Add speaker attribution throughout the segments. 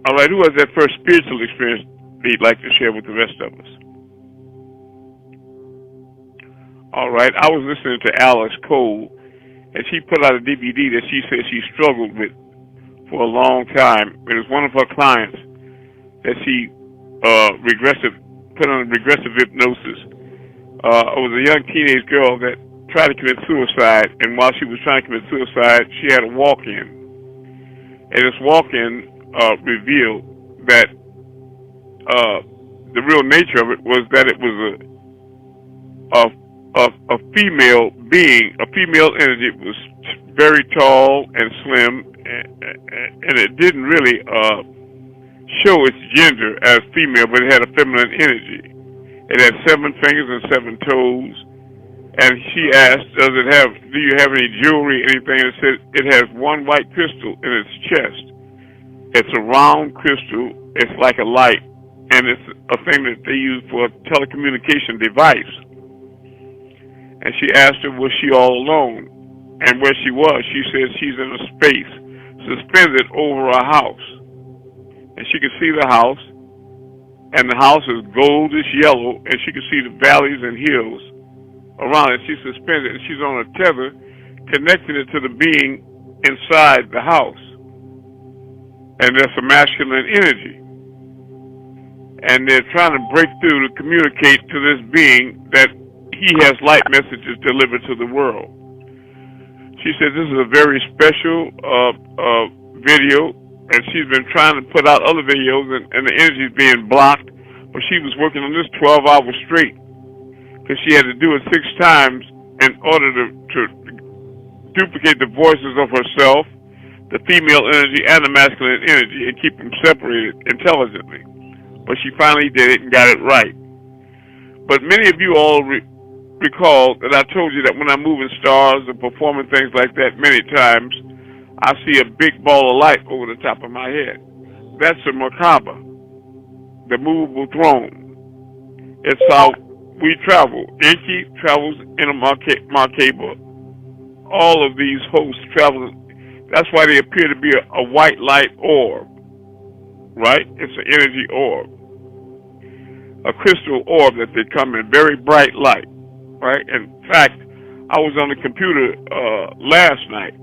Speaker 1: All right, who has that first spiritual experience they'd like to share with the rest of us? All right, I was listening to Alice Cole, and she put out a DVD that she said she struggled with for a long time. It was one of her clients that she put on regressive hypnosis. It was a young teenage girl that tried to commit suicide, and while she was trying to commit suicide, she had a walk-in. And this walk-in revealed that the real nature of it was that it was a female being, a female energy. It was very tall and slim, and it didn't really show its gender as female, but it had a feminine energy. It had 7 fingers and 7 toes. And she asked, do you have any jewelry, anything? It said it has one white crystal in its chest. It's a round crystal. It's like a light. And it's a thing that they use for a telecommunication device. And she asked her, was she all alone? And where she was, she said she's in a space suspended over a house. And she could see the house. And the house is goldish yellow. And she could see the valleys and hills around it. She's suspended, and she's on a tether, connecting it to the being inside the house. And that's a masculine energy. And they're trying to break through to communicate to this being that he has light messages delivered to the world. She said this is a very special video, and she's been trying to put out other videos, and the energy is being blocked, but she was working on this 12 hours straight, because she had to do it 6 times in order to duplicate the voices of herself, the female energy, and the masculine energy, and keep them separated intelligently. But she finally did it and got it right. But many of you all recall that I told you that when I'm moving stars or performing things like that many times, I see a big ball of light over the top of my head. That's a Merkaba, the movable throne. It's how we travel. Enki travels in a Merkaba. All of these hosts travel. That's why they appear to be a white light orb, right? It's an energy orb, a crystal orb that they come in, very bright light, right? In fact, I was on the computer last night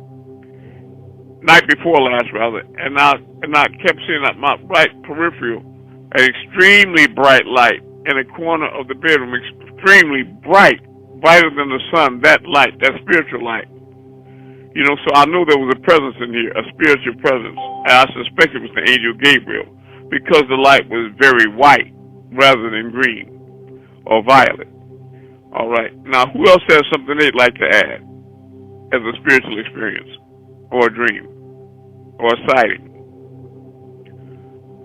Speaker 1: before last rather, and I kept seeing that my right peripheral, an extremely bright light in a corner of the bedroom, extremely bright, brighter than the sun. That light, that spiritual light. You know, so I knew there was a presence in here, a spiritual presence. And I suspect it was the angel Gabriel, because the light was very white rather than green or violet. All right. Now, who else has something they'd like to add as a spiritual experience or a dream or a sighting?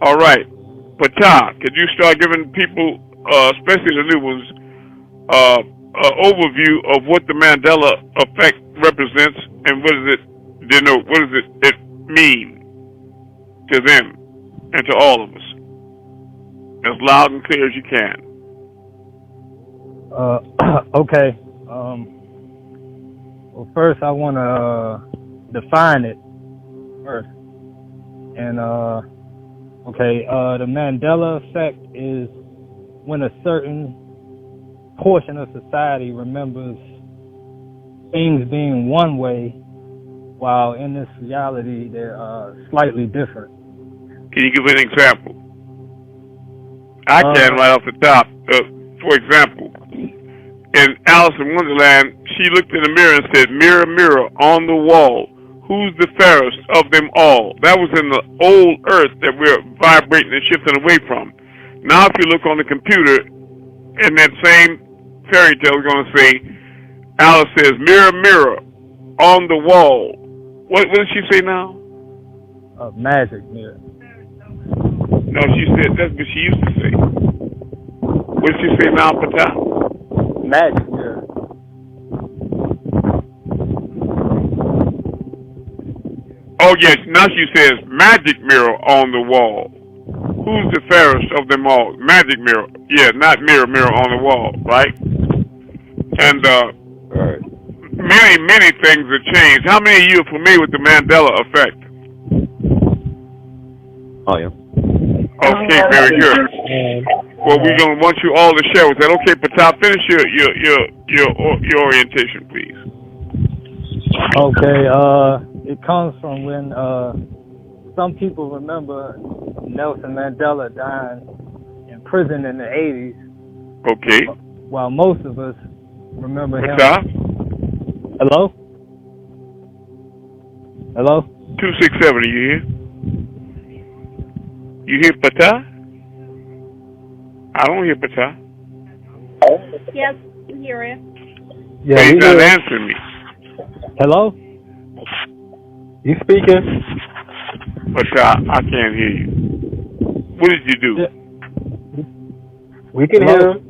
Speaker 1: All right. Patah, could you start giving people, especially the new ones, an overview of what the Mandela effect represents and what does it denote? What does it mean to them and to all of us? As loud and clear as you can.
Speaker 2: Okay. Well, first I want to define it first. And the Mandela effect is when a certain portion of society remembers things being one way, while in this reality they're slightly different.
Speaker 1: Can you give an example? I can right off the top. For example, in Alice in Wonderland, she looked in the mirror and said, "Mirror, mirror on the wall, who's the fairest of them all?" That was in the old earth that we're vibrating and shifting away from. Now if you look on the computer, in that same fairy tale, we're going to say, Alice says, "Mirror, mirror on the wall." What did she say now?
Speaker 2: Magic mirror.
Speaker 1: No, she said, that's what she used to say. What did she say now, Patah?
Speaker 2: Magic mirror.
Speaker 1: Oh, yes, now she says, "Magic mirror on the wall. Who's the fairest of them all?" Magic mirror. Yeah, not mirror, mirror on the wall, right? And many things have changed. How many of you are familiar with the Mandela effect?
Speaker 3: Oh yeah.
Speaker 1: Okay, very good. Well, we're gonna want you all to share with that. Okay, Patah, finish your orientation, please.
Speaker 2: Okay, it comes from when some people remember Nelson Mandela dying in prison in the 80s,
Speaker 1: Okay.
Speaker 2: while most of us remember
Speaker 1: Patah?
Speaker 2: him. Hello? Hello?
Speaker 1: 267, are you here? You hear Patah? I don't hear Patah.
Speaker 4: Yes, I can hear you.
Speaker 2: Yeah,
Speaker 1: But he's not
Speaker 2: hear.
Speaker 1: answering me.
Speaker 2: Hello?
Speaker 3: You speaking?
Speaker 1: Patah, I can't hear you. What did you do?
Speaker 2: Yeah.
Speaker 3: We can
Speaker 2: Hello?
Speaker 3: hear him.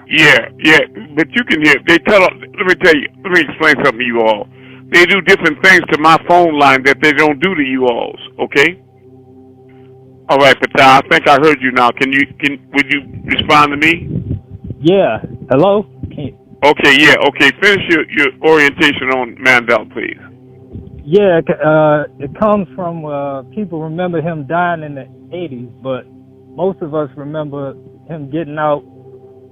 Speaker 1: Yeah, but you can hear. Let me tell you. Let me explain something to you all. They do different things to my phone line that they don't do to you alls. Okay. All right, Patah. I think I heard you now. Would you respond to me?
Speaker 2: Yeah. Hello?
Speaker 1: Okay. Yeah. Okay. Finish your orientation on Mandela, please.
Speaker 2: Yeah, it comes from people remember him dying in the 80s, but most of us remember him getting out,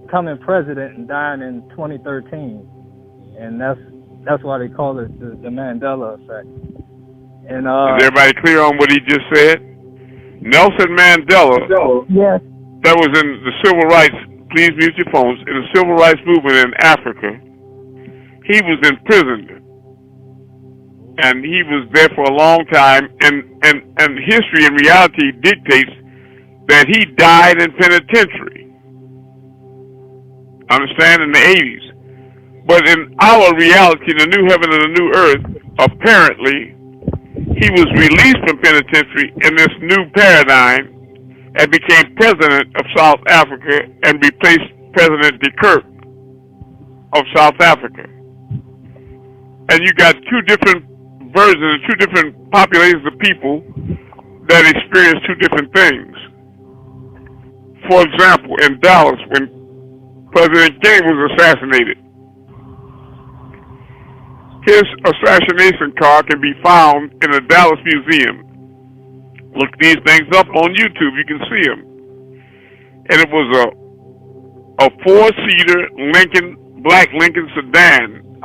Speaker 2: becoming president, and dying in 2013, and that's why they call it the Mandela effect. And
Speaker 1: is everybody clear on what he just said? Nelson Mandela,
Speaker 2: yes,
Speaker 1: that was in the civil rights. Please mute your phones. In the civil rights movement in Africa, he was imprisoned. And he was there for a long time, and history and reality dictates that he died in penitentiary. Understand, in the 80s. But in our reality, the new heaven and the new earth, apparently, he was released from penitentiary in this new paradigm and became president of South Africa and replaced President de Klerk of South Africa. And you got two different versions, two different populations of people that experience two different things. For example, in Dallas, when President Kennedy was assassinated, his assassination card can be found in the Dallas Museum. Look these things up on YouTube, you can see them. And it was a four-seater black Lincoln sedan,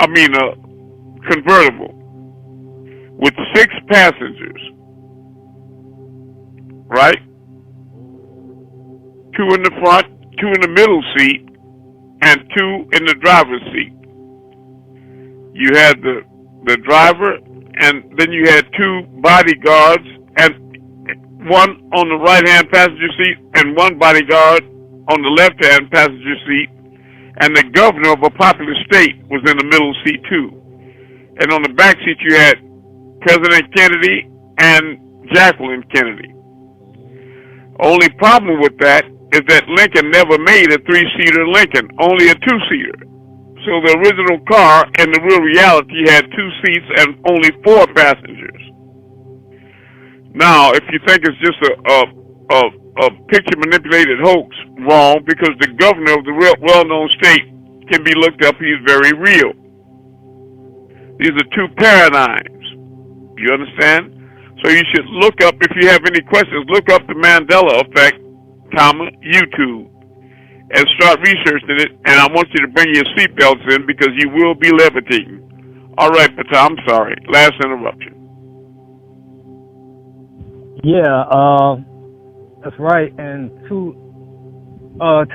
Speaker 1: convertible, with 6 passengers, right? 2 in the front, 2 in the middle seat, and 2 in the driver's seat. You had the driver, and then you had 2 bodyguards, and 1 on the right-hand passenger seat, and 1 bodyguard on the left-hand passenger seat, and the governor of a popular state was in the middle seat too. And on the back seat you had President Kennedy and Jacqueline Kennedy. Only problem with that is that Lincoln never made a 3-seater Lincoln, only a 2-seater. So the original car in the real reality had 2 seats and only 4 passengers. Now, if you think it's just a picture manipulated hoax, wrong, because the governor of the well-known state can be looked up. He's very real. These are 2 paradigms. You understand? So you should look up, if you have any questions, look up the Mandela effect, YouTube, and start researching it. And I want you to bring your seatbelts in because you will be levitating. All right, Patah, I'm sorry. Last interruption.
Speaker 2: yeah, that's right. And two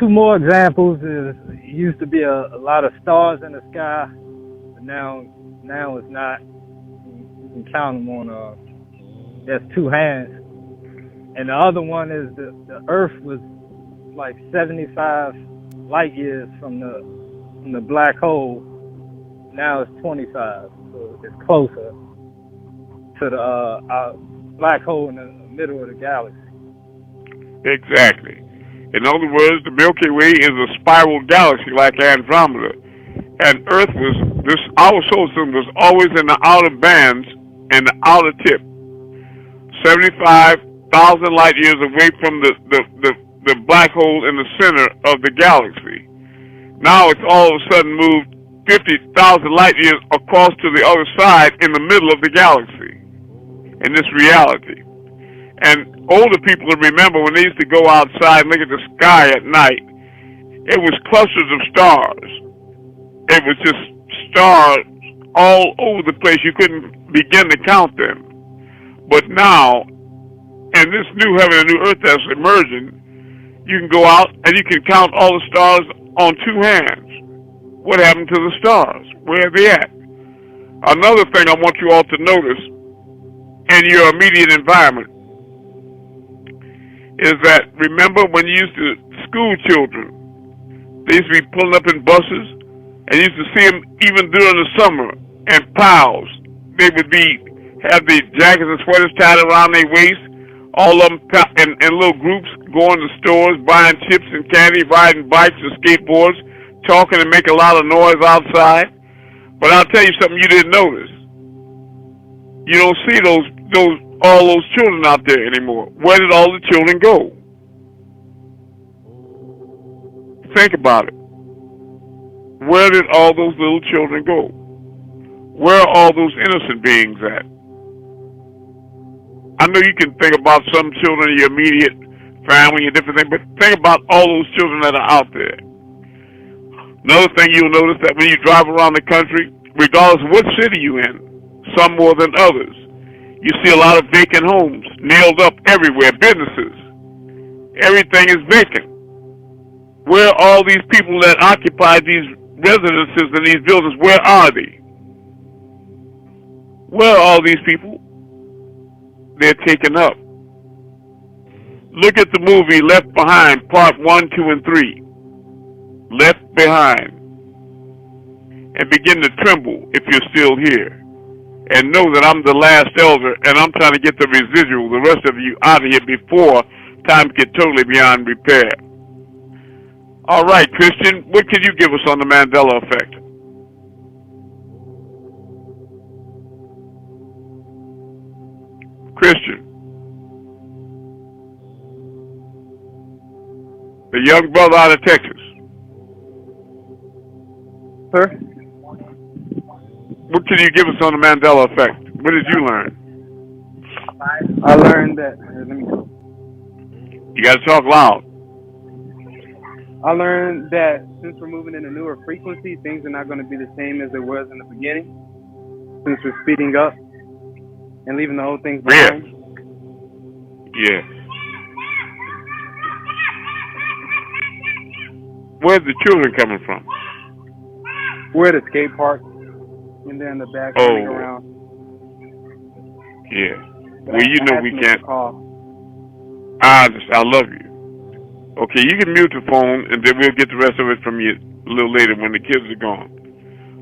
Speaker 2: more examples is it used to be a lot of stars in the sky, but now it's not. You can count them on that's 2 hands. And the other one is the Earth was like 75 light years from the black hole. Now it's 25, so it's closer to the black hole in the middle of the galaxy.
Speaker 1: Exactly. In other words, the Milky Way is a spiral galaxy like Andromeda, and Earth our solar system was always in the outer bands and the outer tip, 75,000 light years away from the black hole in the center of the galaxy. Now it's all of a sudden moved 50,000 light years across to the other side in the middle of the galaxy in this reality. And older people remember when they used to go outside and look at the sky at night, it was clusters of stars. It was just stars all over the place. You couldn't begin to count them. But now, in this new heaven and new earth that's emerging, you can go out and you can count all the stars on two hands. What happened to the stars? Where are they at? Another thing I want you all to notice in your immediate environment is that, remember when you used to school children, they used to be pulling up in buses, and you used to see them even during the summer in piles. They would have the jackets and sweaters tied around their waist, all of them in little groups, going to stores, buying chips and candy, riding bikes or skateboards, talking and making a lot of noise outside. But I'll tell you something you didn't notice. You don't see all those children out there anymore. Where did all the children go? Think about it. Where did all those little children go? Where are all those innocent beings at? I know you can think about some children in your immediate family and different things, but think about all those children that are out there. Another thing you'll notice that when you drive around the country, regardless of what city you're in, some more than others, you see a lot of vacant homes nailed up everywhere, businesses. Everything is vacant. Where are all these people that occupy these residences and these buildings? Where are they? Where are all these people? They're taken up. Look at the movie Left Behind, Part 1, 2, and 3. Left Behind. And begin to tremble if you're still here. And know that I'm the last elder, and I'm trying to get the residual, the rest of you, out of here before times get totally beyond repair. All right, Christian, what can you give us on the Mandela effect? Christian. The young brother out of Texas.
Speaker 3: Sir?
Speaker 1: What can you give us on the Mandela effect? What did you learn?
Speaker 3: I learned that, let me go.
Speaker 1: You got to talk loud.
Speaker 3: I learned that since we're moving in a newer frequency, things are not going to be the same as it was in the beginning. Since we're speeding up and leaving the old things behind.
Speaker 1: Yeah. Where's the children coming from?
Speaker 3: We're at a skate park, and they're in the back running around.
Speaker 1: Yeah. Well, you know we can't. I love you. Okay, you can mute the phone, and then we'll get the rest of it from you a little later when the kids are gone.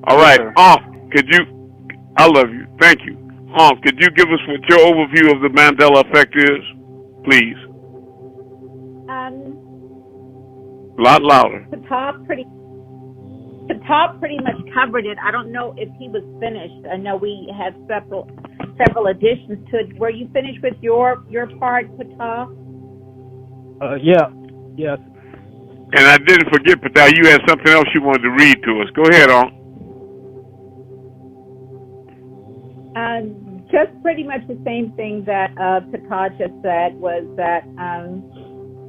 Speaker 1: All right, could you? I love you. Thank you. Could you give us what your overview of the Mandela effect is, please? A lot louder.
Speaker 4: The top pretty much covered it. I don't know if he was finished. I know we had several additions to it. Were you finished with your part, Patah?
Speaker 2: Yeah. Yes.
Speaker 1: And I didn't forget, Patah, you had something else you wanted to read to us. Go ahead,
Speaker 4: Just pretty much the same thing that Patah just said, was that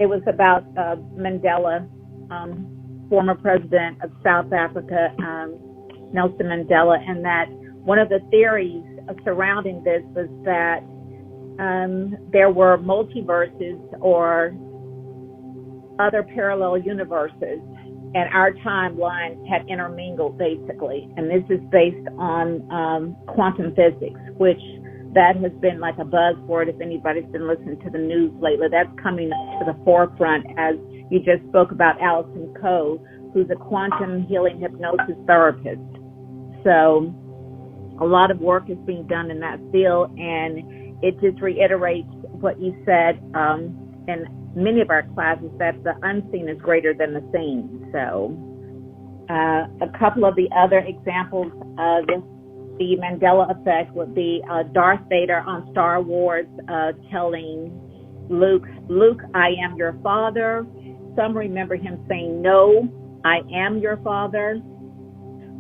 Speaker 4: it was about Mandela, former president of South Africa, Nelson Mandela, and that one of the theories surrounding this was that there were multiverses or other parallel universes, and our timeline had intermingled, basically. And this is based on quantum physics, which that has been like a buzzword if anybody's been listening to the news lately. That's coming to the forefront, as you just spoke about Allison Coe, who's a quantum healing hypnosis therapist. So a lot of work is being done in that field, and it just reiterates what you said in many of our classes, that the unseen is greater than the seen. So a couple of the other examples of the Mandela effect would be Darth Vader on Star Wars telling Luke, I am your father. Some remember him saying, no, I am your father.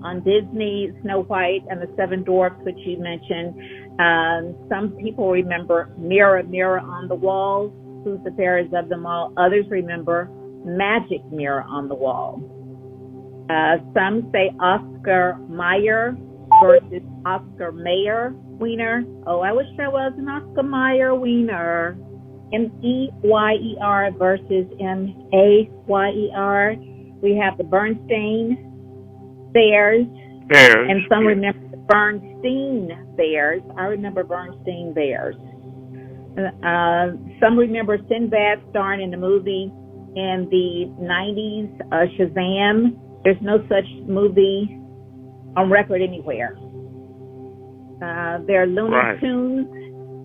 Speaker 4: On Disney, Snow White and the Seven Dwarfs, which you mentioned, Some people remember Mirror, Mirror on the Wall, who's the fairest of them all. Others remember Magic Mirror on the Wall. Some say Oscar Mayer versus Oscar Mayer Wiener. Oh, I wish there was an Oscar Mayer Wiener. Meyer versus Mayer. We have the Bernstein Bears. And some remember the Bernstein Bears. I remember Bernstein Bears. Some remember Sinbad starring in the movie in the 90s, Shazam. There's no such movie on record anywhere. There are Looney Tunes,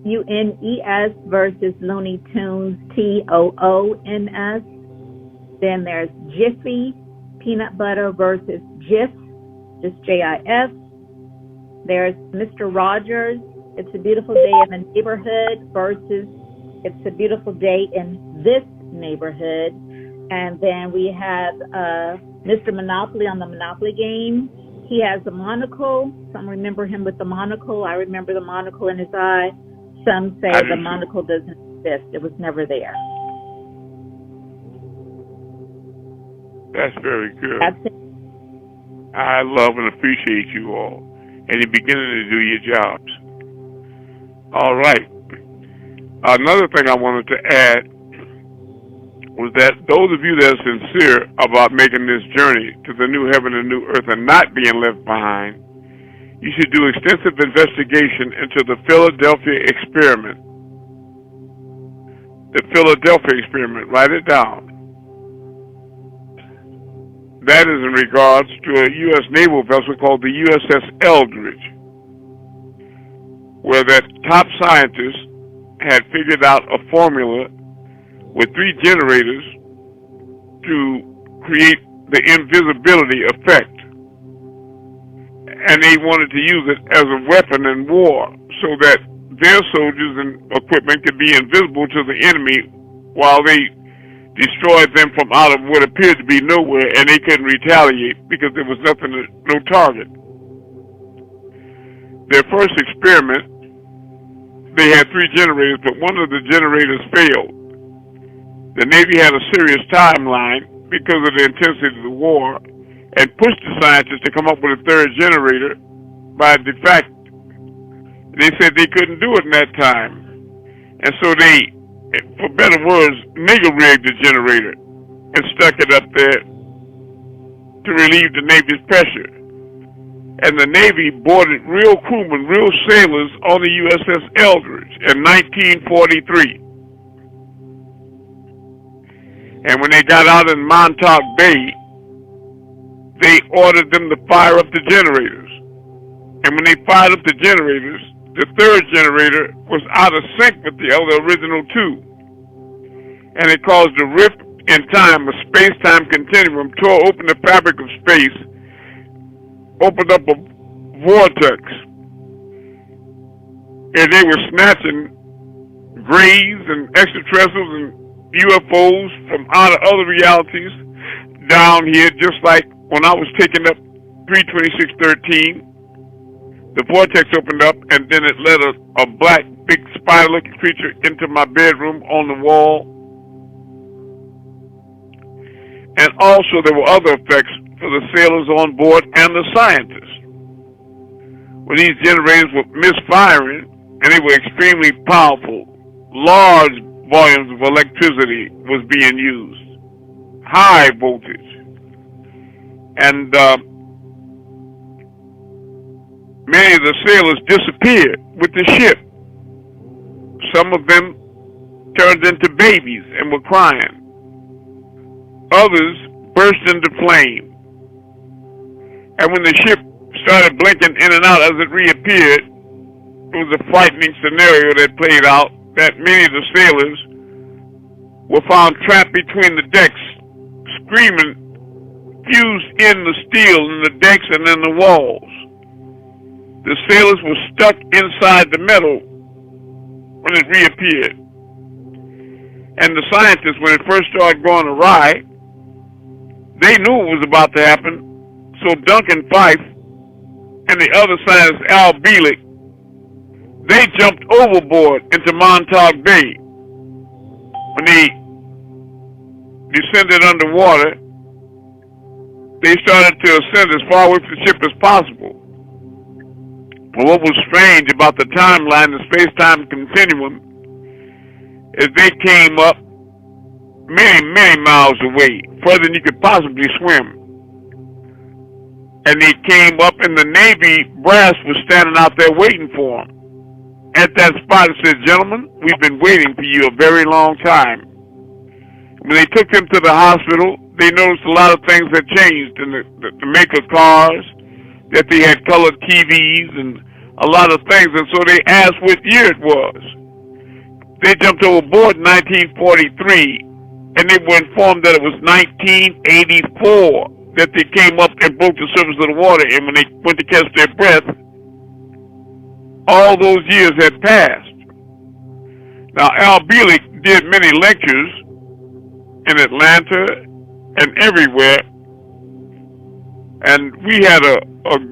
Speaker 4: UNES versus Looney Tunes, TOONS. Then there's Jiffy, Peanut Butter versus Jif, just JIF. There's Mr. Rogers, It's a Beautiful Day in the Neighborhood versus It's a Beautiful Day in This Neighborhood. And then we have Mr. Monopoly on the Monopoly game. He has a monocle. Some remember him with the monocle. I remember the monocle in his eye. Some say the monocle doesn't exist. It was never there.
Speaker 1: That's very good.
Speaker 4: That's it.
Speaker 1: I love and appreciate you all. And you're beginning to do your jobs. All right. Another thing I wanted to add was that those of you that are sincere about making this journey to the new heaven and new earth and not being left behind, you should do extensive investigation into the Philadelphia experiment. The Philadelphia experiment, write it down. That is in regards to a U.S. naval vessel called the USS Eldridge, where that top scientist had figured out a formula with 3 generators to create the invisibility effect. And they wanted to use it as a weapon in war so that their soldiers and equipment could be invisible to the enemy while they destroyed them from out of what appeared to be nowhere, and they couldn't retaliate because there was nothing, no target. Their first experiment, they had 3 generators, but one of the generators failed. The Navy had a serious timeline because of the intensity of the war and pushed the scientists to come up with a 3rd generator by defact. They said they couldn't do it in that time. And so they, for better words, nigger-rigged the generator and stuck it up there to relieve the Navy's pressure. And the Navy boarded real crewmen, real sailors on the USS Eldridge in 1943. And when they got out in Montauk Bay, they ordered them to fire up the generators. And when they fired up the generators, the 3rd generator was out of sync with the original 2. And it caused a rift in time, a space-time continuum, tore open the fabric of space, opened up a vortex. And they were snatching grays and extraterrestrials and UFOs from out of other realities down here, just like when I was taking up 32613. The vortex opened up, and then it let a black, big spider-looking creature into my bedroom on the wall. And also there were other effects for the sailors on board and the scientists. When these generators were misfiring, and they were extremely powerful, large volumes of electricity was being used, high voltage. And many of the sailors disappeared with the ship. Some of them turned into babies and were crying. Others burst into flame. And when the ship started blinking in and out as it reappeared, it was a frightening scenario that played out, that many of the sailors were found trapped between the decks, screaming, fused in the steel in the decks and in the walls. The sailors were stuck inside the metal when it reappeared. And the scientists, when it first started going awry, they knew it was about to happen. So Duncan Fife and the other scientist, Al Bielek, they jumped overboard into Montauk Bay. When they descended underwater, they started to ascend as far away from the ship as possible. But what was strange about the timeline, the space-time continuum, is they came up many, many miles away, further than you could possibly swim. And they came up, and the Navy brass was standing out there waiting for them. At that spot, it said, "Gentlemen, we've been waiting for you a very long time." When they took them to the hospital, they noticed a lot of things had changed in the make of cars, that they had colored TVs and a lot of things. And so they asked what year it was. They jumped overboard in 1943, and they were informed that it was 1984 that they came up and broke the surface of the water. And when they went to catch their breath, all those years had passed. Now, Al Bielek did many lectures in Atlanta and everywhere, and we had a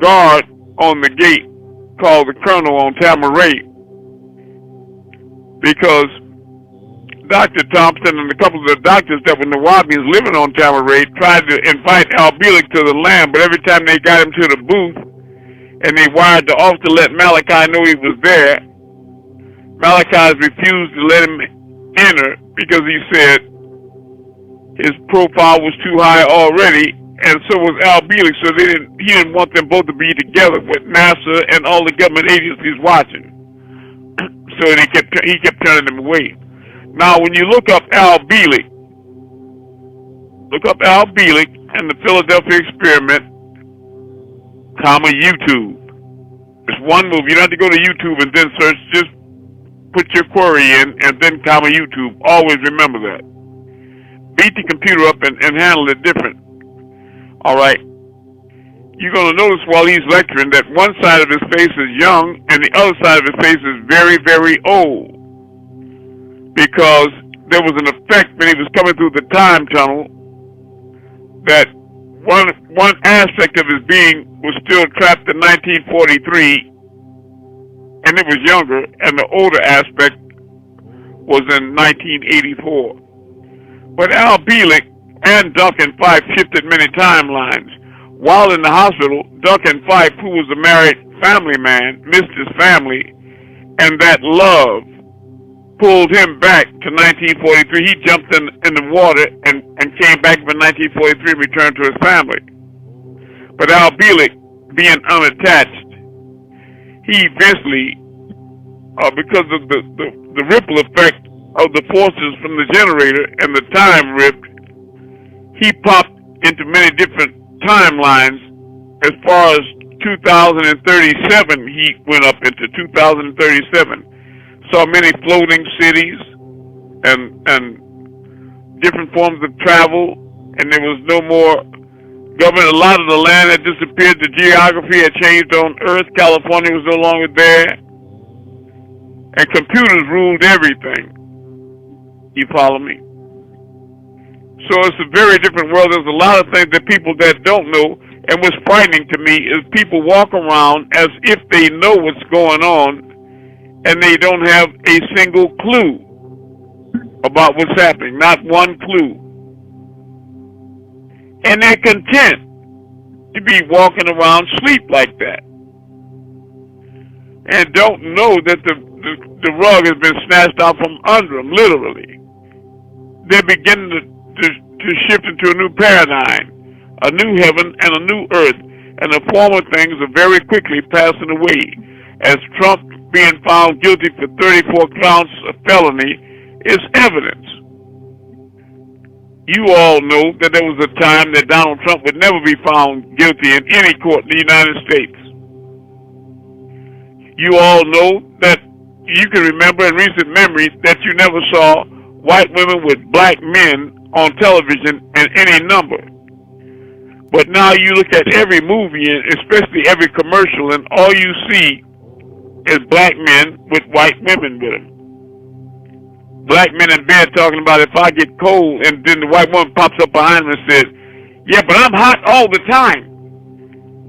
Speaker 1: guard on the gate called the Colonel on Amun-Rayay, because Dr. Thompson and a couple of the doctors that were Nawabians living on Amun-Rayay tried to invite Al Bielek to the land, but every time they got him to the booth and they wired the officer to let Malachi know he was there, Malachi refused to let him enter because he said his profile was too high already, and so was Al Bielek, so he didn't want them both to be together with NASA and all the government agencies watching. So he kept turning them away. Now, when you look up Al Bielek and the Philadelphia Experiment, YouTube. It's one movie. You don't have to go to YouTube and then search. Just put your query in and then YouTube. Always remember that. Beat the computer up and handle it different. All right. You're going to notice while he's lecturing that one side of his face is young and the other side of his face is very, very old. Because there was an effect when he was coming through the time tunnel that one aspect of his being was still trapped in 1943, and it was younger, and the older aspect was in 1984. But Al Bielek and Duncan Fife shifted many timelines. While in the hospital, Duncan Fife, who was a married family man, missed his family, and that love pulled him back to 1943. He jumped in the water and came back in 1943 and returned to his family. But Al Bielek, being unattached, he eventually, because of the ripple effect of the forces from the generator and the time rift, he popped into many different timelines. As far as 2037, he went up into 2037. Saw many floating cities and different forms of travel, and there was no more government. A lot of the land had disappeared. The geography had changed on Earth. California was no longer there, and computers ruled everything. You follow me? So it's a very different world. There's a lot of things that people that don't know, and what's frightening to me is people walk around as if they know what's going on, and they don't have a single clue about what's happening, not one clue. And they're content to be walking around sleep like that, and don't know that the rug has been snatched out from under them, literally. They're beginning to shift into a new paradigm, a new heaven and a new earth, and the former things are very quickly passing away, as Trump being found guilty for 34 counts of felony is evidence. You all know that there was a time that Donald Trump would never be found guilty in any court in the United States. You all know that you can remember in recent memory that you never saw white women with black men on television in any number. But now you look at every movie, and especially every commercial, and all you see is black men with white women with them. Black men in bed talking about if I get cold, and then the white woman pops up behind them and says, "Yeah, but I'm hot all the time."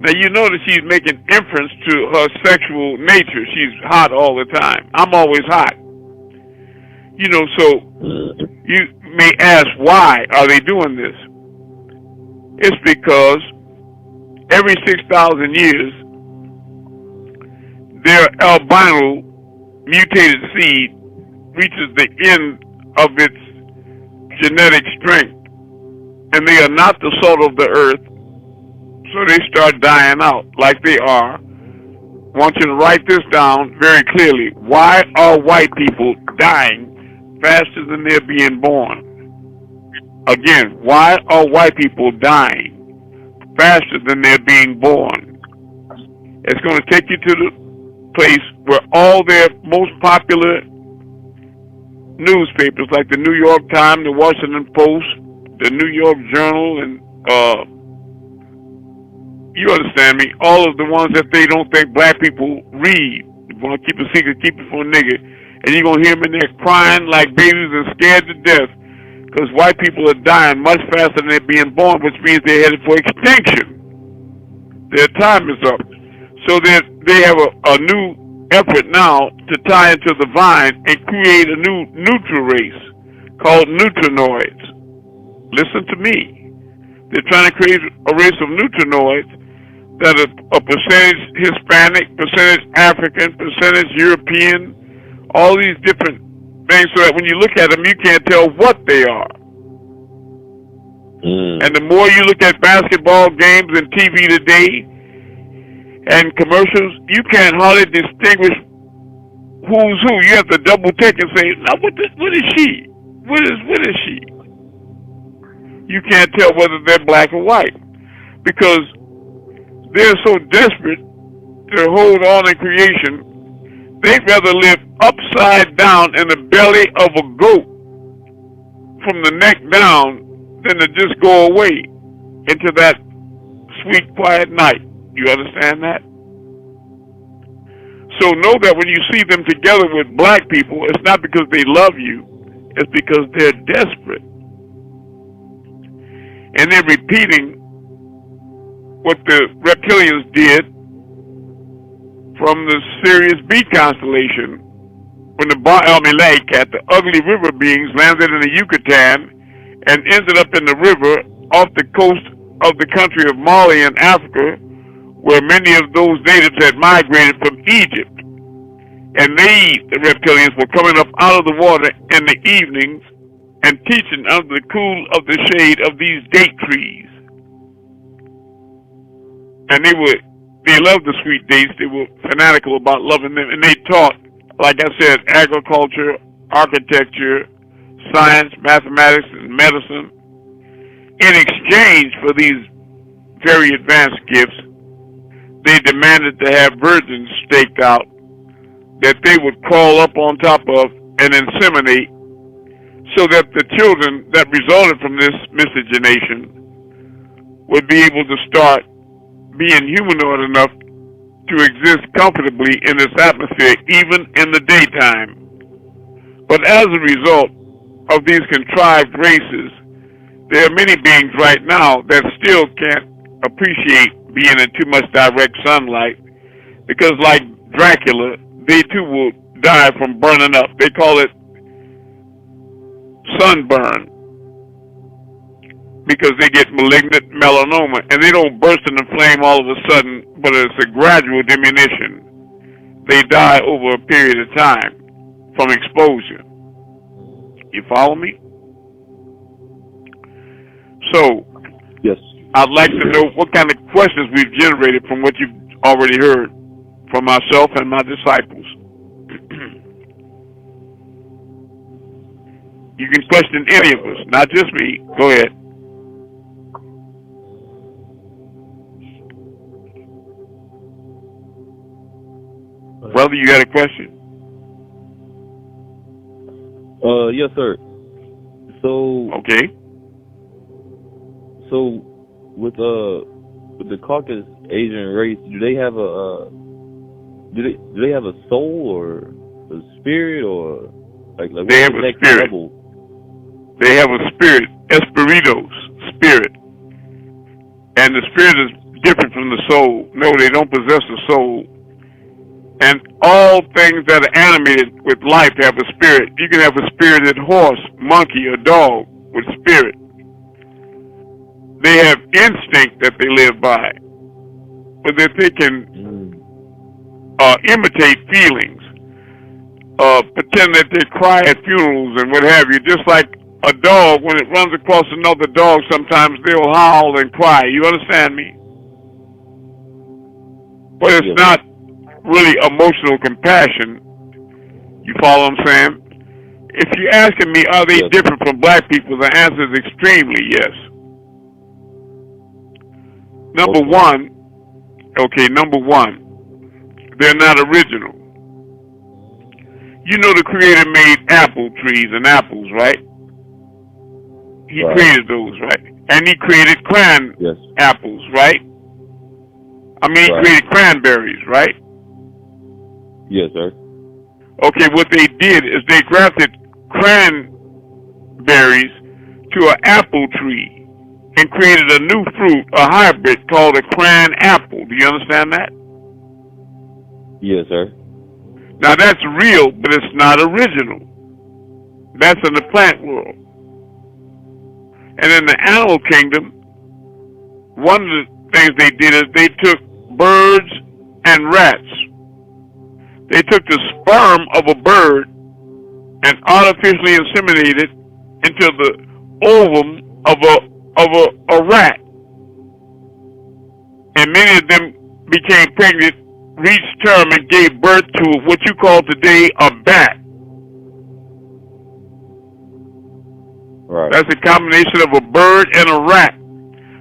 Speaker 1: Now you notice she's making inference to her sexual nature. She's hot all the time. I'm always hot. So you may ask, why are they doing this? It's because every 6,000 years, their albino mutated seed reaches the end of its genetic strength, and they are not the salt of the earth, so they start dying out like they are. I want you to write this down very clearly. Why are white people dying faster than they're being born? Again, why are white people dying faster than they're being born? It's going to take you to the place where all their most popular newspapers, like the New York Times, the Washington Post, the New York Journal, and you understand me, all of the ones that they don't think black people read. You want to keep a secret, keep it from a nigga. And you're going to hear them in there crying like babies and scared to death because white people are dying much faster than they're being born, which means they're headed for extinction. Their time is up. So they have a new effort now to tie into the vine and create a new neutral race called neutrinoids. Listen to me. They're trying to create a race of neutrinoids that are a percentage Hispanic, percentage African, percentage European, all these different things, so that when you look at them, you can't tell what they are. And the more you look at basketball games and TV today and commercials, you can't hardly distinguish who's who. You have to double check and say, now what is she? What is she? You can't tell whether they're black or white because they're so desperate to hold on in creation. They'd rather live upside down in the belly of a goat from the neck down than to just go away into that sweet, quiet night. You understand that? So know that when you see them together with black people, it's not because they love you. It's because they're desperate. And they're repeating what the reptilians did from the Sirius B constellation when the Amun-Rayay, the ugly river beings, landed in the Yucatan and ended up in the river off the coast of the country of Mali in Africa, where many of those natives had migrated from Egypt. And they, the reptilians, were coming up out of the water in the evenings and teaching under the cool of the shade of these date trees. And they loved the sweet dates. They were fanatical about loving them. And they taught, like I said, agriculture, architecture, science, mathematics, and medicine. In exchange for these very advanced gifts, they demanded to have virgins staked out that they would crawl up on top of and inseminate, so that the children that resulted from this miscegenation would be able to start being humanoid enough to exist comfortably in this atmosphere, even in the daytime. But as a result of these contrived races, there are many beings right now that still can't appreciate being in too much direct sunlight, because like Dracula, they too will die from burning up. They call it sunburn because they get malignant melanoma, and they don't burst into flame all of a sudden, but it's a gradual diminution. They die over a period of time from exposure. You follow me? So,
Speaker 5: yes,
Speaker 1: I'd like to know what kind of questions we've generated from what you've already heard from myself and my disciples. You can question any of us, not just me. Go ahead. Brother, you got a question?
Speaker 5: Yes, sir. So
Speaker 1: okay.
Speaker 5: So with the Caucasus Asian race, do they have a soul or a spirit, or like
Speaker 1: they have a spirit? Level? They have a spirit, espiritos, spirit, and the spirit is different from the soul. No, they don't possess a soul. And all things that are animated with life have a spirit. You can have a spirited horse, monkey, or dog with spirit. They have instinct that they live by, but that they can imitate feelings, pretend that they cry at funerals and what have you. Just like a dog, when it runs across another dog, sometimes they'll howl and cry. You understand me? But it's not really emotional compassion. You follow what I'm saying? If you're asking me, are they different from black people, the answer is extremely yes. Number one, they're not original. You know the Creator made apple trees and apples, right? He created those, right? And he created cran apples, right? I mean, he created cranberries, right?
Speaker 5: Yes, sir.
Speaker 1: Okay, what they did is they grafted cranberries to an apple tree and created a new fruit, a hybrid called a cran apple. Do you understand that?
Speaker 5: Yes, sir.
Speaker 1: Now that's real, but it's not original. That's in the plant world. And in the animal kingdom, one of the things they did is they took birds and rats. They took the sperm of a bird and artificially inseminated into the ovum of a rat. And many of them became pregnant, reached term, and gave birth to what you call today a bat.
Speaker 5: Right.
Speaker 1: That's a combination of a bird and a rat,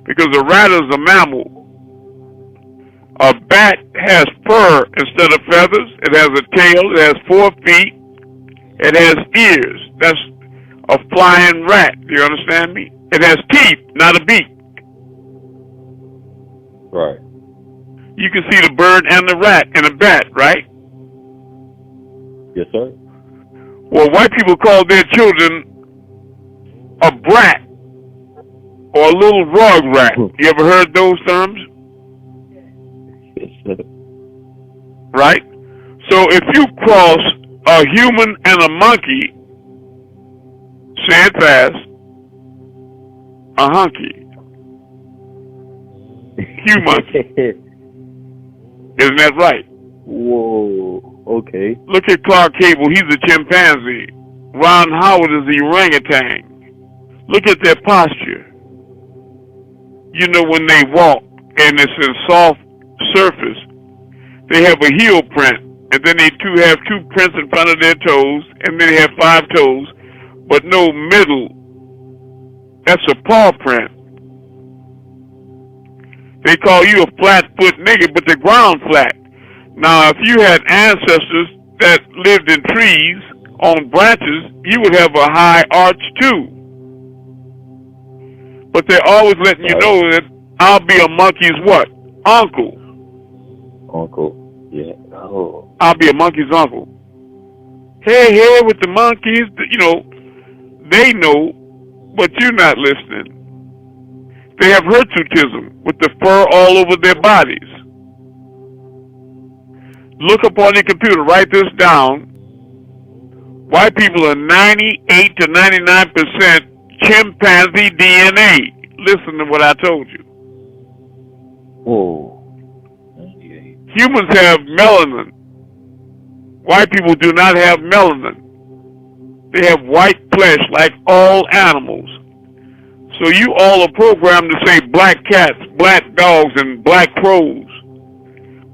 Speaker 1: because a rat is a mammal. A bat has fur instead of feathers. It has a tail. It has 4 feet. It has ears. That's a flying rat. Do you understand me? It has teeth, not a beak.
Speaker 5: Right.
Speaker 1: You can see the bird and the rat and a bat, right?
Speaker 5: Yes, sir.
Speaker 1: Well, white people call their children a brat or a little rug rat. You ever heard those terms?
Speaker 5: Yes, sir.
Speaker 1: Right? So if you cross a human and a monkey, say it fast, a hunky. Human. Isn't that right?
Speaker 5: Whoa. Okay.
Speaker 1: Look at Clark Cable. He's a chimpanzee. Ron Howard is the orangutan. Look at their posture. You know, when they walk and it's a soft surface, they have a heel print, and then they have 2 prints in front of their toes, and then they have 5 toes, but no middle. That's a paw print. They call you a flat-foot nigger, but the ground flat. Now, if you had ancestors that lived in trees on branches, you would have a high arch too. But they're always letting you know that I'll be a monkey's what? Uncle.
Speaker 5: Uncle. Yeah. Oh.
Speaker 1: I'll be a monkey's uncle. Hey, with the monkeys, you know, they know, but you're not listening. They have hirsutism with the fur all over their bodies. Look up on your computer, write this down. White people are 98 to 99% chimpanzee DNA. Listen to what I told you.
Speaker 5: Whoa.
Speaker 1: Humans have melanin. White people do not have melanin. They have white flesh like all animals. So you all are programmed to say black cats, black dogs, and black crows.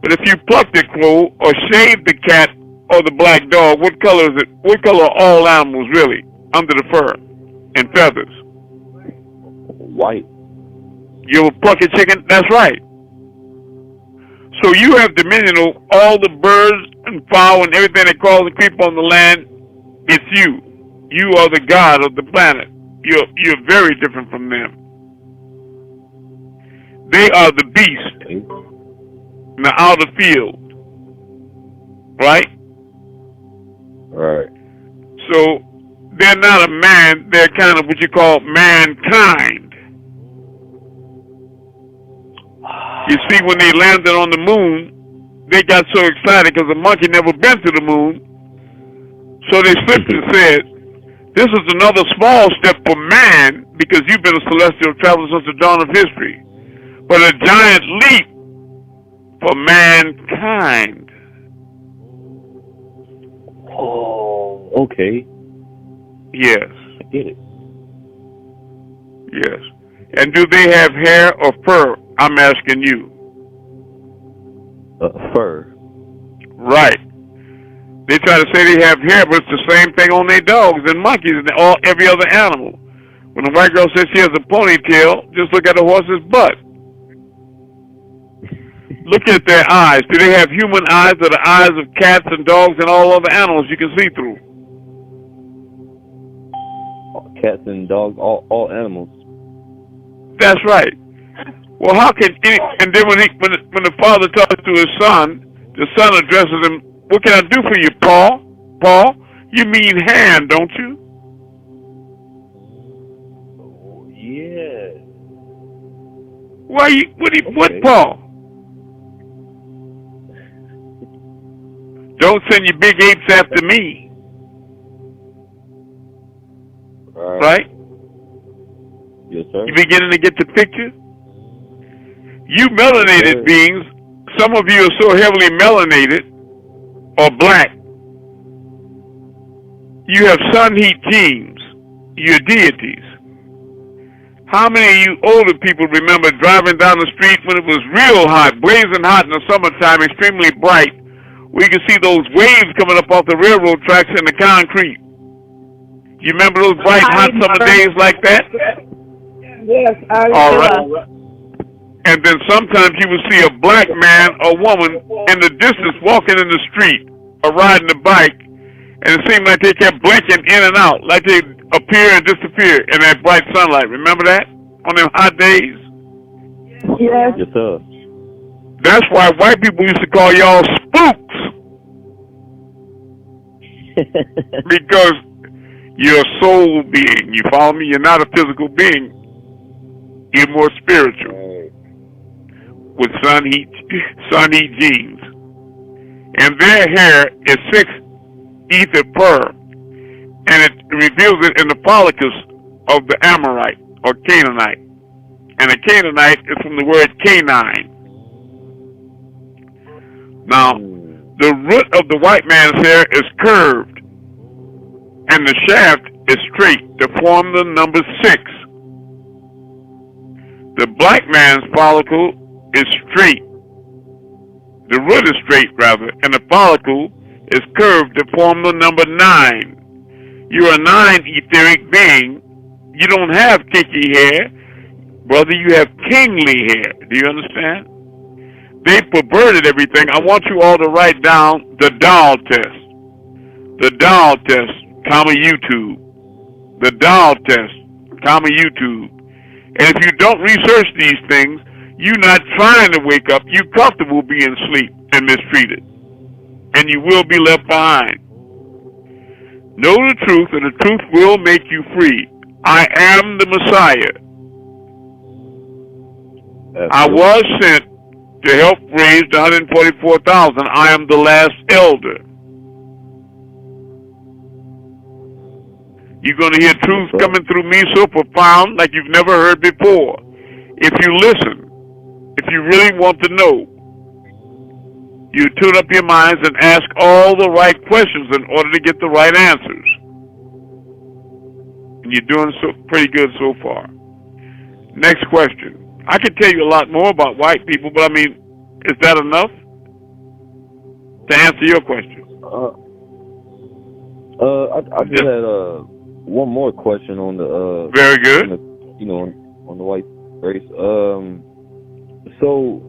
Speaker 1: But if you pluck the crow or shave the cat or the black dog, what color is it? What color are all animals really under the fur and feathers?
Speaker 5: White.
Speaker 1: You ever pluck a chicken? That's right. So you have dominion over all the birds and fowl and everything that crawls and creeps on the land. It's you. You are the god of the planet. You're very different from them. They are the beast in the outer field. Right?
Speaker 5: Right.
Speaker 1: So they're not a man, they're kind of what you call mankind. You see, when they landed on the moon, they got so excited because the monkey never been to the moon. So they slipped and said, this is another small step for man because you've been a celestial traveler since the dawn of history, but a giant leap for mankind.
Speaker 5: Oh, okay.
Speaker 1: Yes.
Speaker 5: I get it.
Speaker 1: Yes. And do they have hair or fur? I'm asking you.
Speaker 5: Fur.
Speaker 1: Right. They try to say they have hair, but it's the same thing on their dogs and monkeys and every other animal. When a white girl says she has a ponytail, just look at a horse's butt. Look at their eyes. Do they have human eyes or the eyes of cats and dogs and all other animals you can see through?
Speaker 5: Cats and dogs, all animals.
Speaker 1: That's right. Well, how can and then when the father talks to his son, the son addresses him, what can I do for you, Paul? Paul, you mean hand, don't you?
Speaker 5: Oh, yeah.
Speaker 1: What, Paul? Don't send your big apes after me. Right?
Speaker 5: Yes, sir.
Speaker 1: You beginning to get the picture? You melanated beings, some of you are so heavily melanated or black. You have sun heat genes. You're deities. How many of you older people remember driving down the street when it was real hot, blazing hot in the summertime, extremely bright? We could see those waves coming up off the railroad tracks in the concrete. You remember those bright, hot summer days like that?
Speaker 4: Yes, I remember.
Speaker 1: All right. And then sometimes you would see a black man or woman in the distance walking in the street or riding a bike, and it seemed like they kept blinking in and out, like they appear and disappear in that bright sunlight. Remember that? On them hot days?
Speaker 4: Yes.
Speaker 5: Yes, sir.
Speaker 1: That's why white people used to call y'all spooks. Because you're a soul being. You follow me? You're not a physical being. You're more spiritual. With sun heat genes. And their hair is 6 ether fur. And it reveals it in the follicles of the Amorite or Canaanite. And a Canaanite is from the word canine. Now, the root of the white man's hair is curved, and the shaft is straight to form the number 6. The black man's follicle is straight. The root is straight, rather, and the follicle is curved to form the number 9. You're a 9 etheric being. You don't have kinky hair. Brother, you have kingly hair. Do you understand? They perverted everything. I want you all to write down the doll test. The doll test, comma YouTube. The doll test, comma YouTube. And if you don't research these things, you're not trying to wake up. You're comfortable being asleep and mistreated. And you will be left behind. Know the truth, and the truth will make you free. I am the Messiah. I was sent to help raise the 144,000. I am the last elder. You're going to hear truth coming through me so profound like you've never heard before. If you listen, if you really want to know, you tune up your minds and ask all the right questions in order to get the right answers. And you're doing pretty good so far. Next question. I could tell you a lot more about white people, but I mean, is that enough to answer your question?
Speaker 5: I just had one more question on the
Speaker 1: very good.
Speaker 5: On the white race. So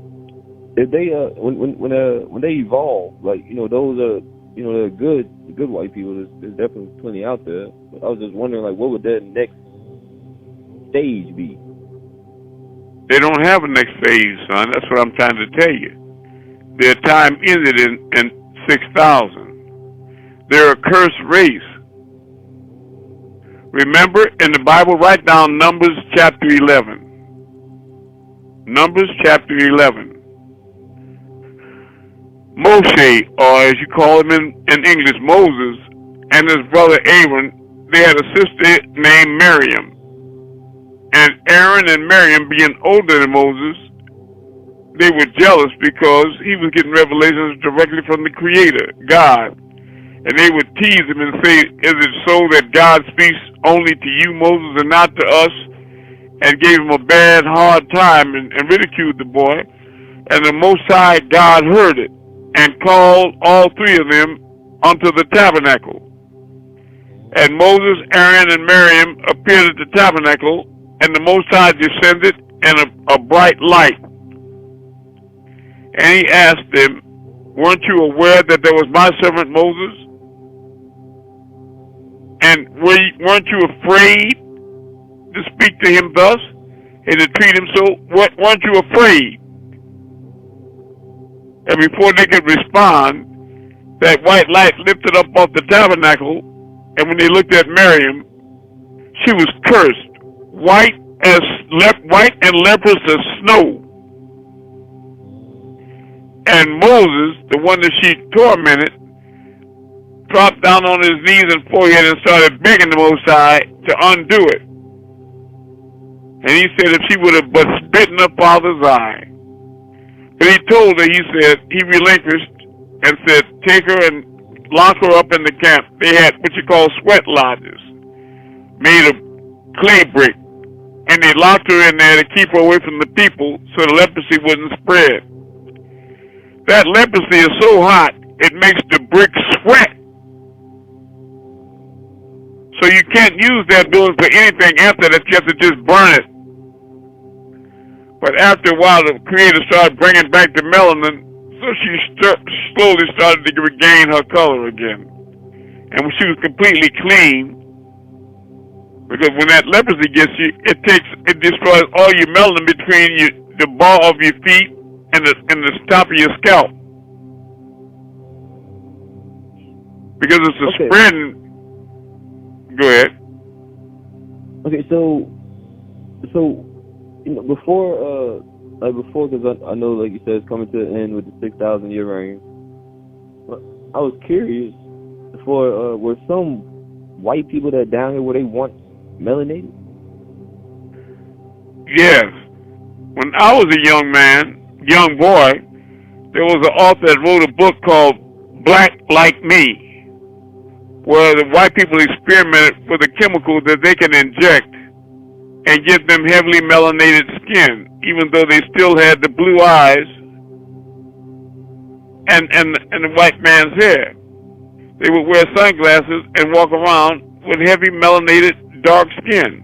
Speaker 5: if they when they evolve, like those are they're good white people. There's definitely plenty out there. But I was just wondering, like, what would their next stage be?
Speaker 1: They don't have a next phase, son. That's what I'm trying to tell you. Their time ended in 6,000. They're a cursed race. Remember, in the Bible, write down Numbers chapter 11. Numbers chapter 11. Moshe, or as you call him in English, Moses, and his brother Aaron, they had a sister named Miriam. And Aaron and Miriam, being older than Moses, they were jealous because he was getting revelations directly from the Creator, God. And they would tease him and say, is it so that God speaks only to you, Moses, and not to us? And gave him a bad, hard time and ridiculed the boy. And the Most High God heard it and called all three of them unto the tabernacle. And Moses, Aaron, and Miriam appeared at the tabernacle, and the Most High descended in a bright light. And he asked them, weren't you aware that there was my servant Moses? And weren't you afraid to speak to him thus and to treat him so? Weren't you afraid? And before they could respond, that white light lifted up off the tabernacle, and when they looked at Miriam, she was cursed, white and leprous as snow. And Moses, the one that she tormented, dropped down on his knees and forehead and started begging the Most High to undo it. And he said if she would have but spit in her father's eye. But he told her, he said, he relinquished and said, take her and lock her up in the camp. They had what you call sweat lodges made of clay brick. And they locked her in there to keep her away from the people so the leprosy wouldn't spread. That leprosy is so hot, it makes the brick sweat. So you can't use that building for anything after that. You have to just burn it. But after a while, the Creator started bringing back the melanin, so she slowly started to regain her color again. And when she was completely clean, because when that leprosy gets you, it destroys all your melanin between the ball of your feet and the top of your scalp. Because it's a spreading. Go ahead.
Speaker 5: Okay, so before, because I know, like you said, it's coming to an end with the 6,000 year reign. I was curious were some white people that down here where they want melanated?
Speaker 1: Yes. When I was a young boy, there was an author that wrote a book called Black Like Me, where the white people experimented with a chemical that they can inject and give them heavily melanated skin, even though they still had the blue eyes and the white man's hair. They would wear sunglasses and walk around with heavy melanated dark skin.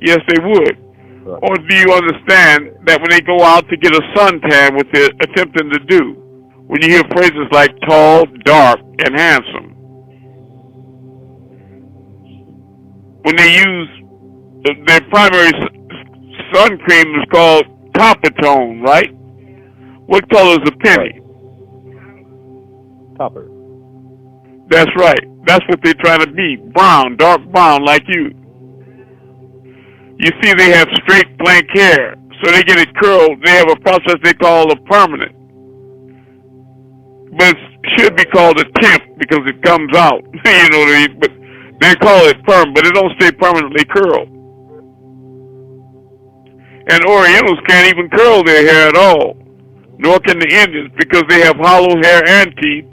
Speaker 1: Yes, they would.
Speaker 5: Right.
Speaker 1: Or do you understand that when they go out to get a suntan, what they're attempting to do, when you hear phrases like tall, dark, and handsome, when they use their primary sun cream is called Coppertone, right? What color is a penny?
Speaker 5: Copper.
Speaker 1: That's right. That's what they're trying to be. Brown, dark brown, like you. You see, they have straight, blank hair, so they get it curled. They have a process they call a permanent. But it should be called a temp because it comes out. You know what I mean? But they call it perm, but it don't stay permanently curled. And Orientals can't even curl their hair at all, nor can the Indians, because they have hollow hair and teeth.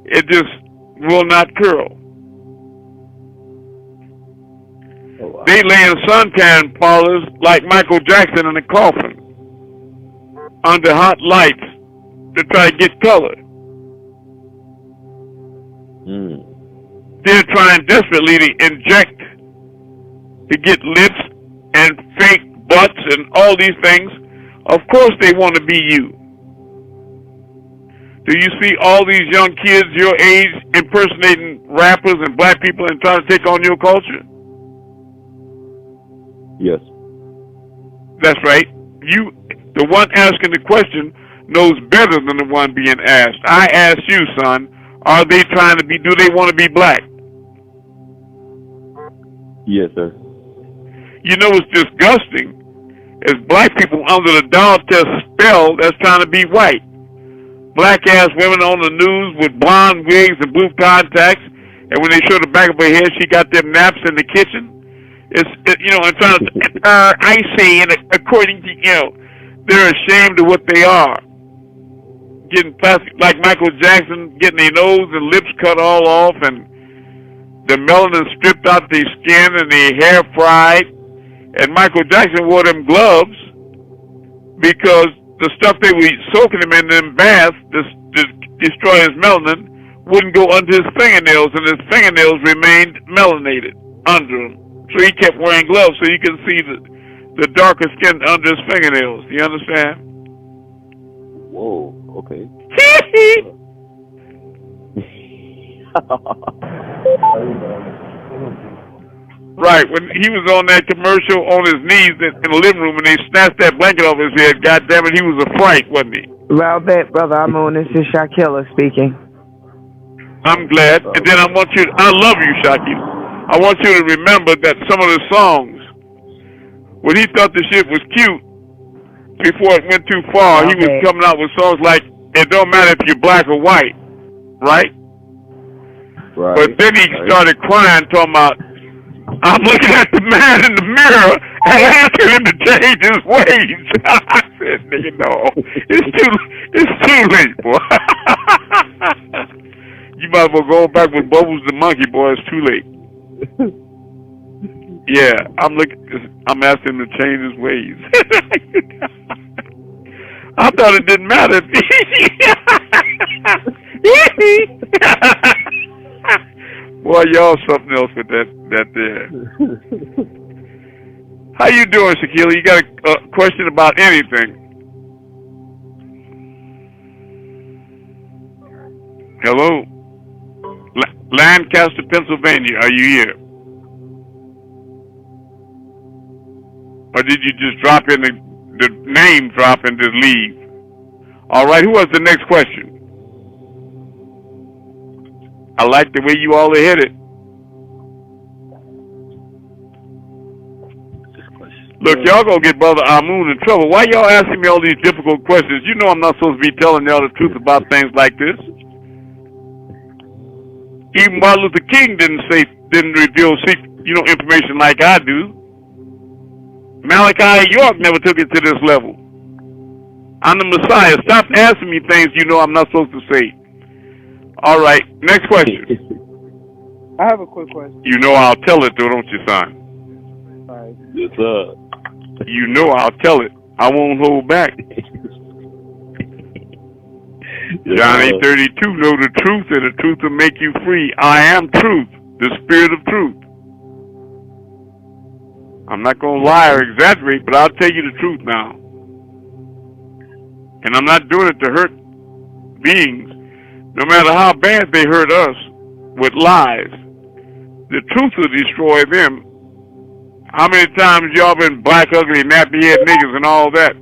Speaker 1: It just will not curl.
Speaker 5: Oh, wow.
Speaker 1: They lay in suntan parlors like Michael Jackson in a coffin under hot lights to try to get color. They're trying desperately to inject to get lips and fake butts and all these things. Of course they want to be you. Do you see all these young kids your age impersonating rappers and black people and trying to take on your culture?
Speaker 5: Yes.
Speaker 1: That's right. You, the one asking the question, knows better than the one being asked. I ask you, son, are they trying to be, do they want to be black?
Speaker 5: Yes, sir.
Speaker 1: You know, it's disgusting is black people under the doll test spell that's trying to be white. Black ass women on the news with blonde wigs and blue contacts, and when they show the back of her head, she got them naps in the kitchen. And trying to, I say, and according to, they're ashamed of what they are. Getting plastic, like Michael Jackson, getting their nose and lips cut all off, and the melanin stripped out their skin and their hair fried. And Michael Jackson wore them gloves because the stuff they were soaking him in them baths to destroy his melanin wouldn't go under his fingernails, and his fingernails remained melanated under him. So he kept wearing gloves so you can see the darker skin under his fingernails. You understand?
Speaker 5: Whoa, okay.
Speaker 1: Right, when he was on that commercial on his knees in the living room and they snatched that blanket off his head, God damn it, he was a fright, wasn't he?
Speaker 6: Well, bet, brother Amun, this is Shakila speaking.
Speaker 1: I'm glad. And then I love you, Shaki. I want you to remember that some of the songs, when he thought the shit was cute, before it went too far, he was coming out with songs like, it don't matter if you're black or white, right?
Speaker 5: Right.
Speaker 1: But then he started crying, talking about, I'm looking at the man in the mirror and asking him to change his ways. I said, nigga, no. It's too late, boy. You might as well go back with Bubbles the Monkey, boy. It's too late. Yeah, I'm asking him to change his ways. I thought it didn't matter. Boy, y'all something else with that there. How you doing, Shaquille? You got a question about anything? Hello? Lancaster, Pennsylvania. Are you here? Or did you just drop in the name drop and just leave? All right, who has the next question? I like the way you all hit it. Look, y'all gonna get Brother Amun in trouble. Why y'all asking me all these difficult questions? You know I'm not supposed to be telling y'all the truth about things like this. Even Martin Luther King didn't reveal information like I do. Malachi York never took it to this level. I'm the Messiah. Stop asking me things you know I'm not supposed to say. All right, next question.
Speaker 3: I have a quick question.
Speaker 1: You know I'll tell it, though, don't you, son?
Speaker 3: All right.
Speaker 5: Yes, sir.
Speaker 1: You know I'll tell it. I won't hold back. John 8:32, know the truth, and the truth will make you free. I am truth, the spirit of truth. I'm not going to lie or exaggerate, but I'll tell you the truth now. And I'm not doing it to hurt beings. No matter how bad they hurt us with lies, the truth will destroy them. How many times y'all been black, ugly, nappy-head niggas and all that?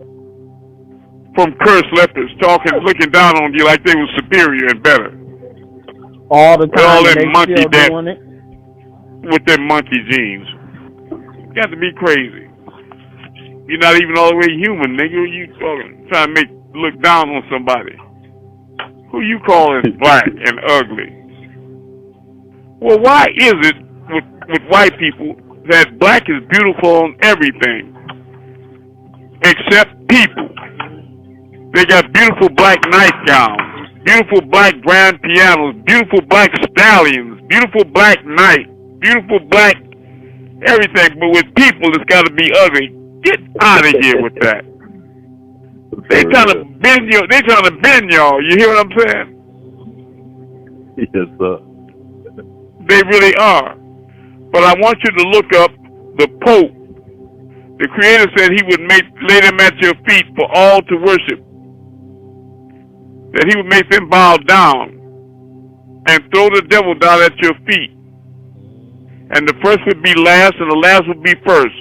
Speaker 1: From cursed lefters talking, looking down on you like they were superior and better.
Speaker 2: All the time.
Speaker 1: All that monkey with their monkey genes. You got to be crazy. You're not even all the way human, nigga. You trying to look down on somebody. Who you calling black and ugly? Well, why is it with white people that black is beautiful on everything except people? They got beautiful black nightgowns, beautiful black grand pianos, beautiful black stallions, beautiful black night, beautiful black everything. But with people, it's got to be ugly. Get out of here with that. They trying to bend you. They trying to bend y'all. You hear what I'm saying?
Speaker 5: Yes, sir.
Speaker 1: They really are. But I want you to look up the Pope. The Creator said He would lay them at your feet for all to worship. That He would make them bow down and throw the devil down at your feet. And the first would be last, and the last would be first.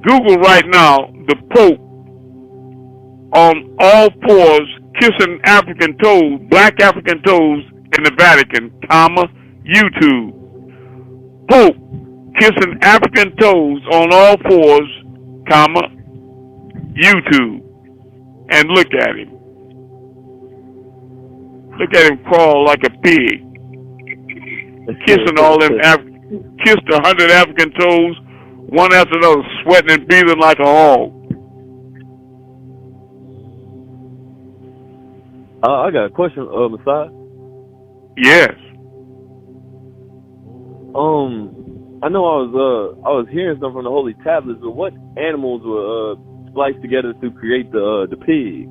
Speaker 1: Google right now the Pope on all fours kissing African toes, black African toes in the Vatican, YouTube. Pope kissing African toes on all fours, YouTube and look at him. Look at him crawl like a pig, kissing all them, kissed 100 African toes, one after another, sweating and breathing like a hog.
Speaker 5: I got a question, Messiah.
Speaker 1: Yes.
Speaker 5: I know I was hearing something from the Holy Tablets, but what animals were spliced together to create the pig?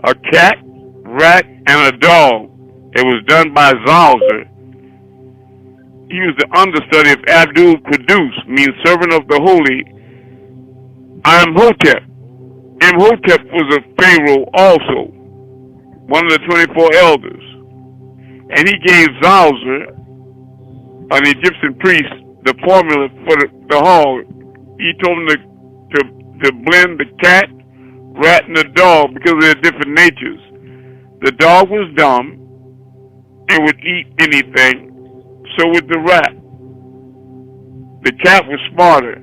Speaker 1: A cat, rat, and a dog. It was done by Zalzer. He was the understudy of Abdul Qudus, means servant of the holy Imhotep. Imhotep was a pharaoh also, one of the 24 elders. And he gave Zalzer, an Egyptian priest, the formula for the hog. He told him to blend the cat, rat, and the dog because of their different natures. The dog was dumb and would eat anything. So would the rat. The cat was smarter.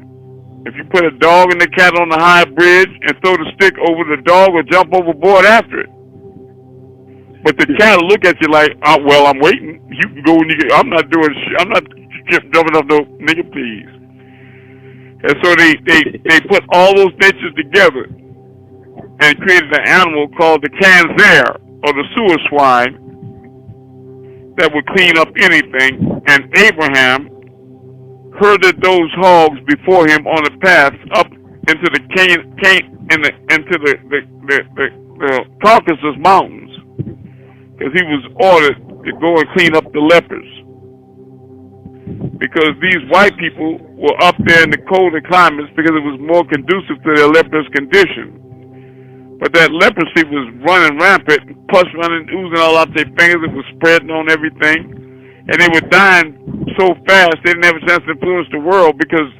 Speaker 1: If you put a dog and the cat on the high bridge and throw the stick over the dog or jump overboard after it. But the cat will look at you like, oh, well, I'm waiting. You can go when you get, I'm not doing shit. I'm not jumping off no nigga, please. And so they put all those natures together and created an animal called the Kanzer, or the sewer swine, that would clean up anything. And Abraham herded those hogs before him on the path up into the Caucasus Mountains, because he was ordered to go and clean up the lepers. Because these white people were up there in the colder climates because it was more conducive to their leprous condition. But that leprosy was running rampant, pus running, oozing all out their fingers. It was spreading on everything. And they were dying so fast they didn't have a chance to influence the world, because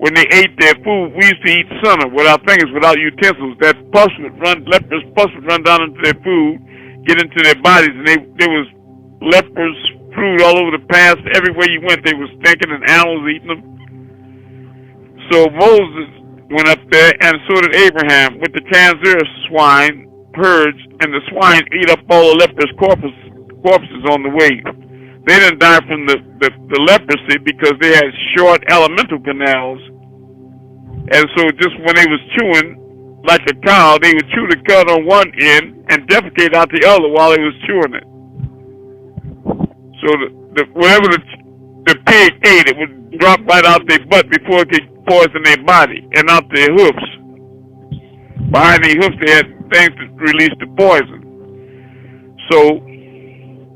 Speaker 1: when they ate their food, we used to eat sunna with our fingers, without utensils. That pus would run, leprous pus would run down into their food, get into their bodies, and there was lepers fruit all over the path. Everywhere you went, they were stinking, and animals eating them. So Moses went up there, and so did Abraham, with the Kanzer swine herds, and the swine ate up all the lepers' corpses on the way. They didn't die from the leprosy because they had short elemental canals, and so just when they was chewing like a cow, they would chew the cud on one end and defecate out the other while they was chewing it. So whatever the pig ate, it would drop right out their butt before it could poison their body, and out their hoofs. Behind their hoofs, they had things that released the poison. So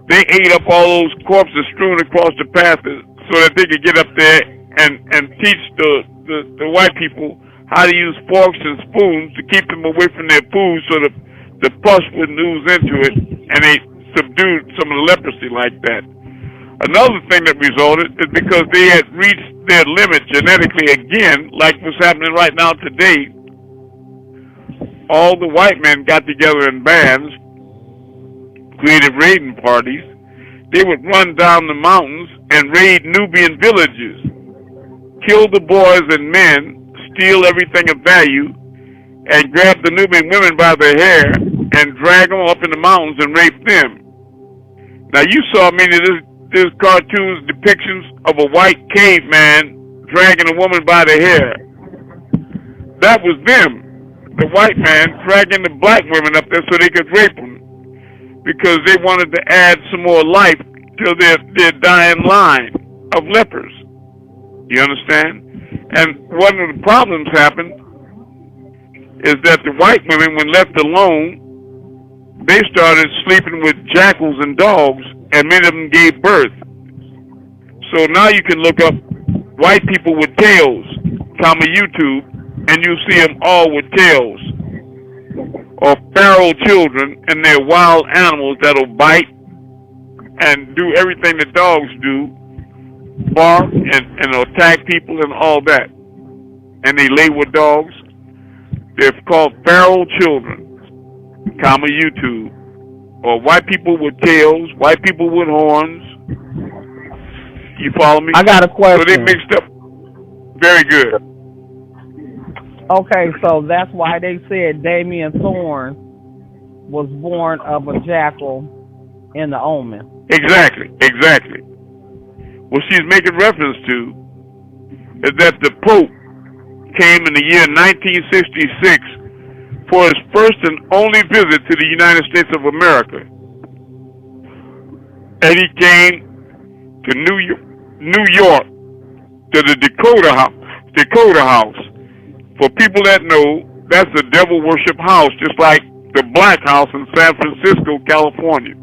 Speaker 1: they ate up all those corpses strewn across the path so that they could get up there and teach the white people how to use forks and spoons to keep them away from their food so that the pus wouldn't ooze into it, and they subdued some of the leprosy like that. Another thing that resulted is because they had reached their limit genetically again, like what's happening right now today. All the white men got together in bands, created raiding parties. They would run down the mountains and raid Nubian villages, kill the boys and men, steal everything of value, and grab the Nubian women by their hair and drag them up in the mountains and rape them. Now, you saw many of these cartoons, depictions of a white caveman dragging a woman by the hair. That was them, the white man dragging the black women up there so they could rape them, because they wanted to add some more life to their dying line of lepers. You understand? And one of the problems happened is that the white women, when left alone, they started sleeping with jackals and dogs, and many of them gave birth. So now you can look up white people with tails, YouTube, and you see them all with tails. Or feral children, and they're wild animals that'll bite and do everything the dogs do, bark and attack people and all that. And they lay with dogs. They're called feral children, YouTube. Or white people with tails, white people with horns. You follow me?
Speaker 6: I got a question.
Speaker 1: So they mixed up. Very good.
Speaker 7: Okay, so that's why they said Damien Thorne was born of a jackal in the Omen.
Speaker 1: Exactly, exactly. What she's making reference to is that the Pope came in the year 1966 for his first and only visit to the United States of America. And he came to New York to the Dakota House. For people that know, that's the devil worship house, just like the Black House in San Francisco, California.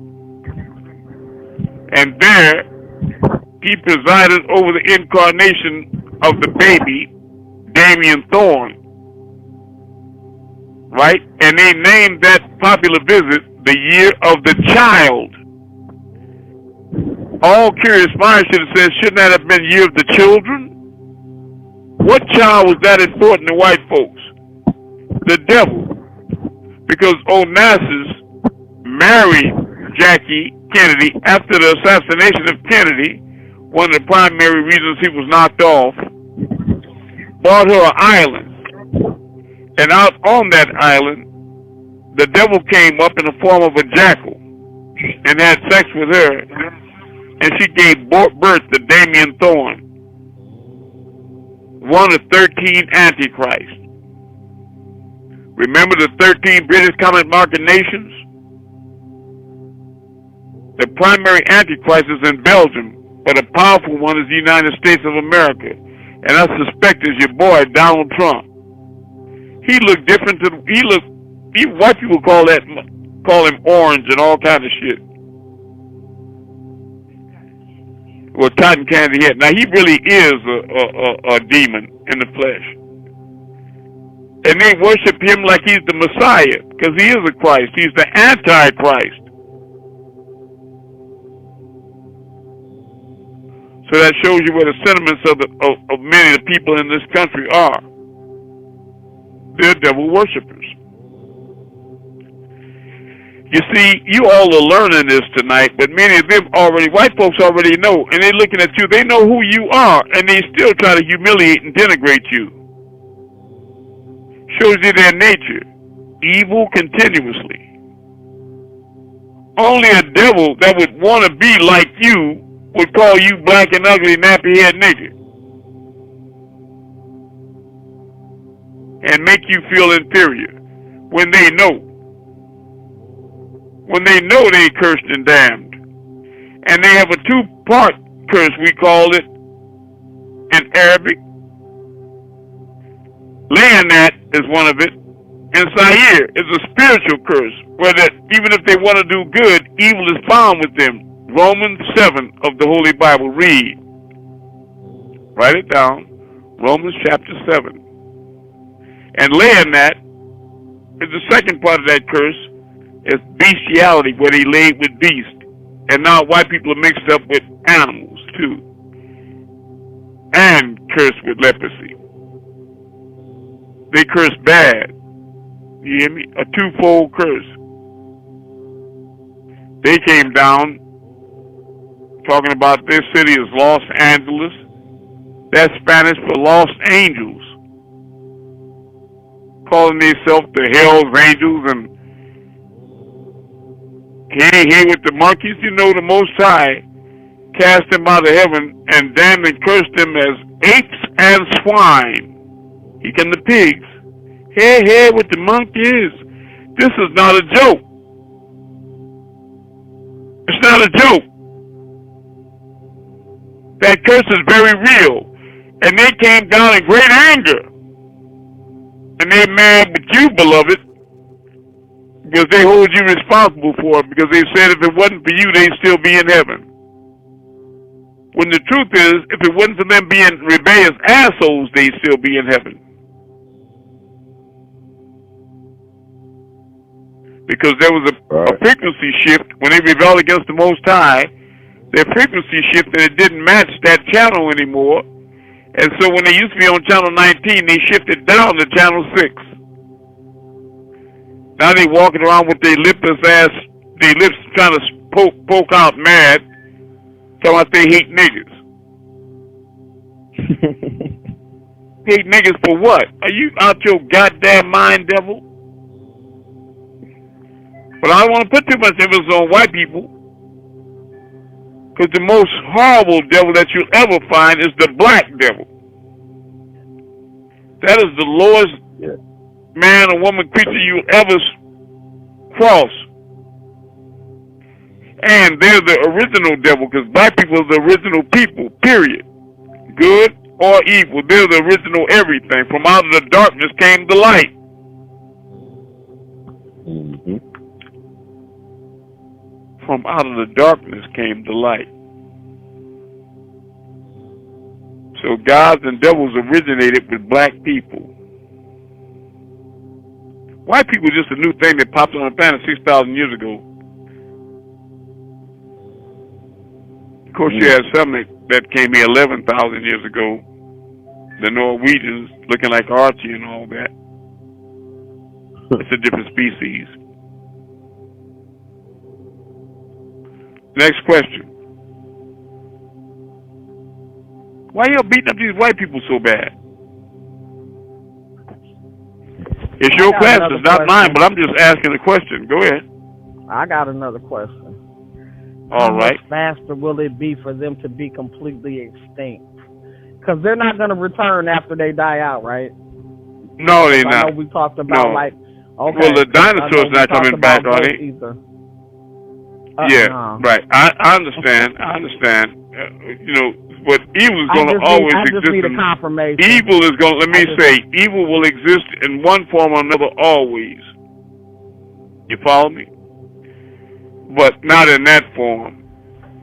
Speaker 1: And there, he presided over the incarnation of the baby, Damien Thorne. Right? And they named that popular visit the Year of the Child. All curious minds should have said, shouldn't that have been Year of the Children? What child was that important to white folks? The devil. Because Onassis married Jackie Kennedy after the assassination of Kennedy, one of the primary reasons he was knocked off, bought her an island. And out on that island, the devil came up in the form of a jackal and had sex with her, and she gave birth to Damien Thorne, one of 13 Antichrists. Remember the 13 British common market nations? The primary Antichrist is in Belgium, but a powerful one is the United States of America. And I suspect is your boy, Donald Trump. He looked different white people call him orange and all kind of shit. Well, cotton candy head. Now he really is a demon in the flesh. And they worship him like he's the Messiah, because he is a Christ. He's the Antichrist. So that shows you where the sentiments of many of the people in this country are. They're devil worshippers. You see, you all are learning this tonight, but many of them white folks already know, and they're looking at you. They know who you are, and they still try to humiliate and denigrate you. Shows you their nature. Evil continuously. Only a devil that would want to be like you would call you black and ugly, nappy-head nigger. And make you feel inferior when they know. When they know they cursed and damned. And they have a two-part curse, we call it in Arabic. Leonat is one of it. And Sair is a spiritual curse, where that even if they want to do good, evil is found with them. Romans 7 of the Holy Bible. Read. Write it down. Romans chapter 7. And Leonat is the second part of that curse. It's bestiality, where they laid with beasts. And now white people are mixed up with animals, too. And cursed with leprosy. They curse bad. You hear me? A twofold curse. They came down talking about this city as Los Angeles. That's Spanish for lost angels. Calling themselves the Hell's Angels and here with the monkeys. You know, the Most High cast them out of heaven and damned and cursed them as apes and swine. He can the pigs. Hey, with the monkeys. This is not a joke. It's not a joke. That curse is very real. And they came down in great anger. And they're mad with you, beloved, because they hold you responsible for it, because they said if it wasn't for you, they'd still be in heaven. When the truth is, if it wasn't for them being rebellious assholes, they'd still be in heaven. Because there was a frequency shift when they rebelled against the Most High. Their frequency shifted and it didn't match that channel anymore. And so when they used to be on channel 19, they shifted down to channel 6. Now they walking around with their lips trying to poke out mad, talking about they hate niggas. hate niggas for what? Are you out your goddamn mind, devil? But I don't want to put too much emphasis on white people, because the most horrible devil that you'll ever find is the black devil. That is the lowest man or woman creature you'll ever cross. And they're the original devil, because black people are the original people, period. Good or evil, they're the original everything. From out of the darkness came the light.
Speaker 5: Mm-hmm.
Speaker 1: From out of the darkness came the light. So gods and devils originated with black people. White people are just a new thing that popped on the planet 6,000 years ago. Of course, you had some that came here 11,000 years ago. The Norwegians, looking like Archie and all that. It's a different species. Next question. Why y'all beating up these white people so bad? It's your class, it's not mine, but I'm just asking a question. Go ahead.
Speaker 7: I got another question.
Speaker 1: All right.
Speaker 7: How much faster will it be for them to be completely extinct? Because they're not going to return after they die out, right?
Speaker 1: No, they're not.
Speaker 7: I know we talked about okay.
Speaker 1: Well, the dinosaurs not coming back, are they?
Speaker 7: Either.
Speaker 1: Yeah, right. I understand. You know, but evil is going to always exist. I just need a
Speaker 7: confirmation.
Speaker 1: Evil is going to, evil will exist in one form or another always. You follow me? But not in that form.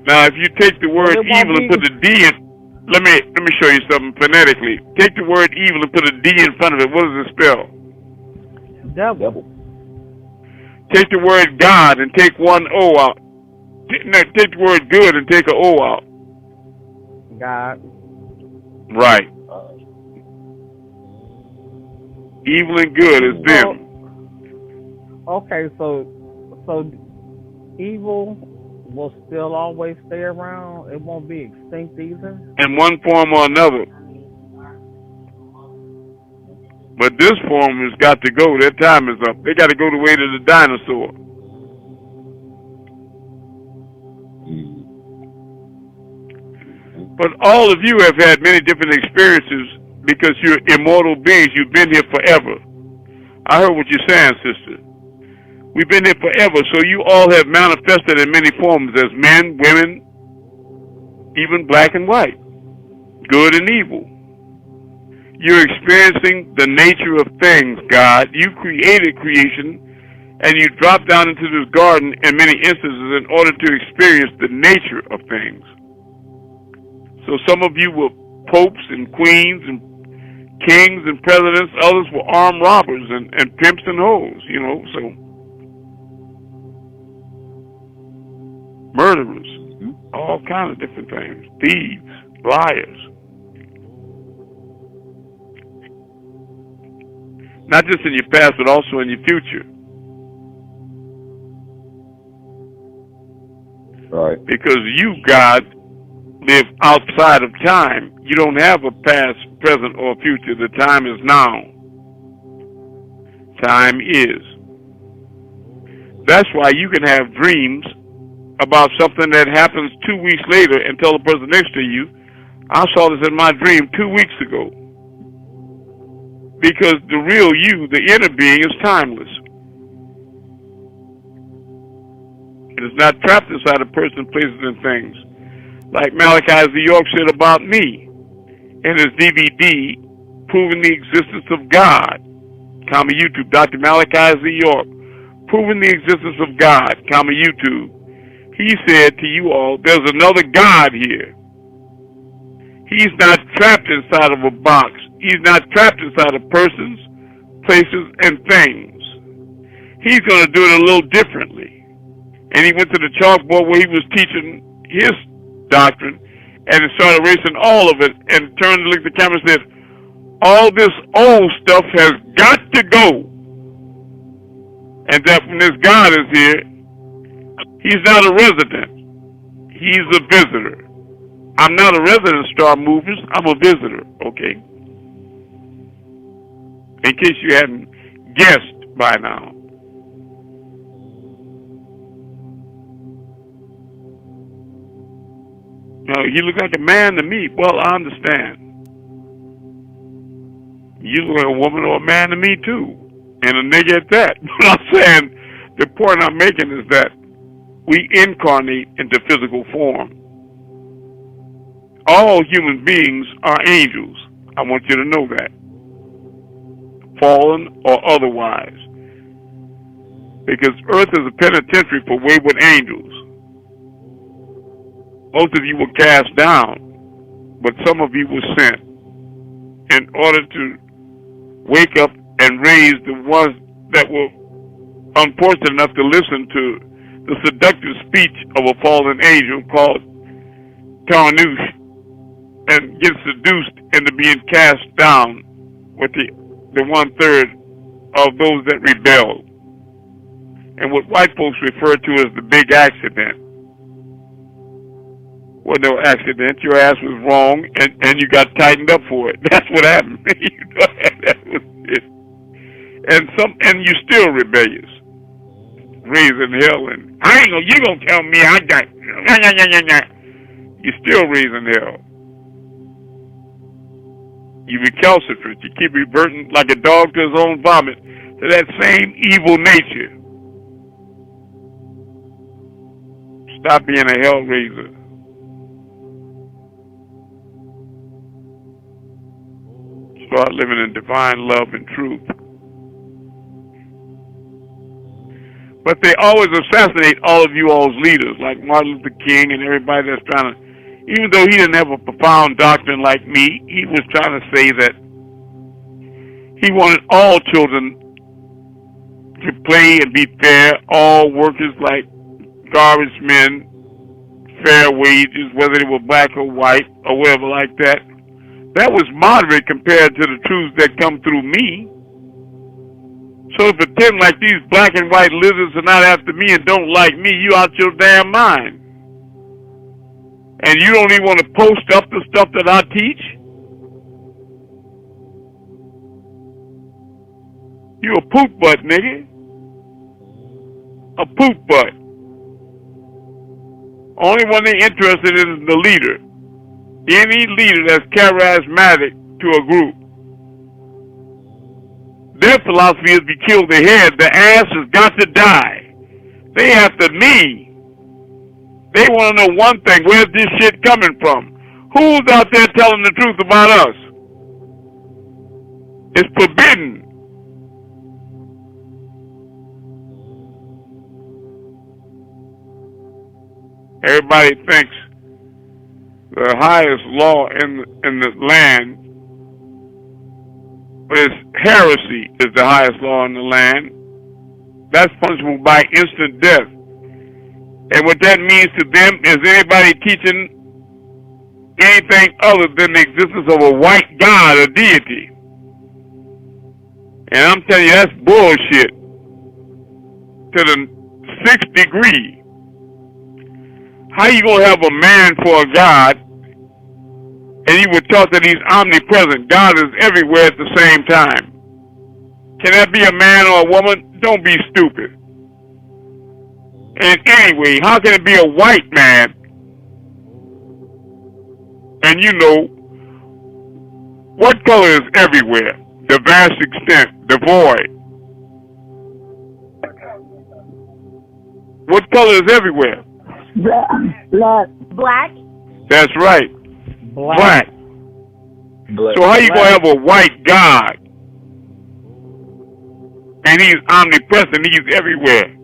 Speaker 1: Now, if you take the word evil and put the D in, let me show you something phonetically. Take the word evil and put a D in front of it. What does it spell?
Speaker 7: Devil.
Speaker 1: Take the word God and take one O out. Take the word good and take an O out.
Speaker 7: God.
Speaker 1: Right. Evil and good is them.
Speaker 7: Okay, so evil will still always stay around. It won't be extinct either.
Speaker 1: In one form or another. But this form has got to go. Their time is up. They got to go the way to the dinosaur. But all of you have had many different experiences because you're immortal beings. You've been here forever. I heard what you're saying, sister. We've been here forever, so you all have manifested in many forms as men, women, even black and white, good and evil. You're experiencing the nature of things, God. You created creation, and you dropped down into this garden in many instances in order to experience the nature of things. So some of you were popes and queens and kings and presidents. Others were armed robbers and pimps and hoes, you know, so murderers, all kinds of different things, thieves, liars. Not just in your past, but also in your future.
Speaker 5: Right.
Speaker 1: Because you, God, live outside of time. You don't have a past, present, or future. The time is now. Time is. That's why you can have dreams about something that happens 2 weeks later and tell the person next to you, I saw this in my dream 2 weeks ago. Because the real you, the inner being, is timeless. It is not trapped inside of person, places, and things. Like Malachi Z. York said about me in his DVD, Proving the Existence of God, YouTube, Dr. Malachi Z. York, Proving the Existence of God, YouTube. He said to you all, there's another God here. He's not trapped inside of a box. He's not trapped inside of persons, places, and things. He's going to do it a little differently. And he went to the chalkboard where he was teaching his doctrine, and he started erasing all of it, and turned to look at the camera and said, all this old stuff has got to go. And that when this God is here, he's not a resident. He's a visitor. I'm not a resident, Star Movers. I'm a visitor, okay? in case you hadn't guessed by now. No, you look like a man to me. Well, I understand. You look like a woman or a man to me, too. And a nigga at that. But I'm saying, the point I'm making is that we incarnate into physical form. All human beings are angels. I want you to know that. Fallen or otherwise. Because earth is a penitentiary for wayward angels. Most of you were cast down, but some of you were sent in order to wake up and raise the ones that were unfortunate enough to listen to the seductive speech of a fallen angel called Tarnush and get seduced into being cast down with the 1/3 of those that rebelled. And what white folks refer to as the big accident. Well, no accident. Your ass was wrong, and you got tightened up for it. That's what happened. That was it. And you're still rebellious, raising hell. And you gonna tell me I got? You're still raising hell. You recalcitrant. You keep reverting like a dog to his own vomit to that same evil nature. Stop being a hell raiser. Start living in divine love and truth. But they always assassinate all of you all's leaders, like Martin Luther King and everybody that's trying to, even though he didn't have a profound doctrine like me, he was trying to say that he wanted all children to play and be fair, all workers like garbage men, fair wages, whether they were black or white or whatever like that. That was moderate compared to the truths that come through me. So to pretend like these black and white lizards are not after me and don't like me, you out your damn mind. And you don't even want to post up the stuff that I teach? You a poop butt, nigga. A poop butt. Only one they're interested in is the leader. Any leader that's charismatic to a group. Their philosophy is to kill the head. The ass has got to die. They after me. They want to know one thing. Where's this shit coming from? Who's out there telling the truth about us? It's forbidden. Everybody thinks the highest law in the land is heresy is the highest law in the land. That's punishable by instant death. And what that means to them is anybody teaching anything other than the existence of a white god or deity. And I'm telling you, that's bullshit to the 6th degree. How you gonna have a man for a God and you were taught that he's omnipresent? God is everywhere at the same time. Can that be a man or a woman? Don't be stupid. And anyway, how can it be a white man? And you know, what color is everywhere? The vast extent, the void. What color is everywhere?
Speaker 4: Black.
Speaker 1: That's right. Black. So how you gonna have a white God? And he's omnipresent, he's everywhere.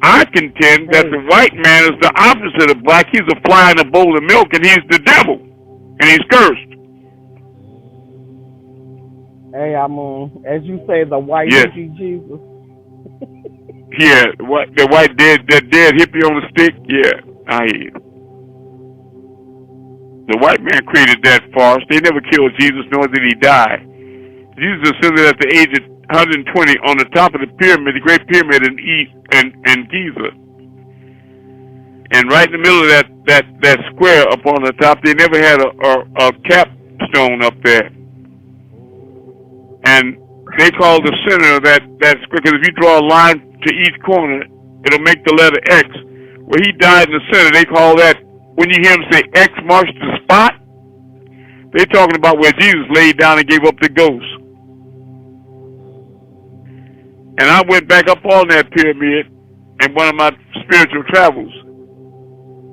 Speaker 1: I contend that the white man is the opposite of black. He's a fly in a bowl of milk and he's the devil. And he's cursed.
Speaker 7: Hey, Amun, as you say, the white Jesus.
Speaker 1: Yeah, the white dead hippie on the stick. Yeah, I hear you. The white man created that farce. They never killed Jesus, nor did he die. Jesus ascended at the age of 120 on the top of the pyramid, the Great Pyramid in Giza. And right in the middle of that square up on the top, they never had a capstone up there. And they call the center of that because if you draw a line to each corner, it'll make the letter X. Where he died in the center, they call that, when you hear him say X marks the spot, they're talking about where Jesus laid down and gave up the ghost. And I went back up on that pyramid in one of my spiritual travels.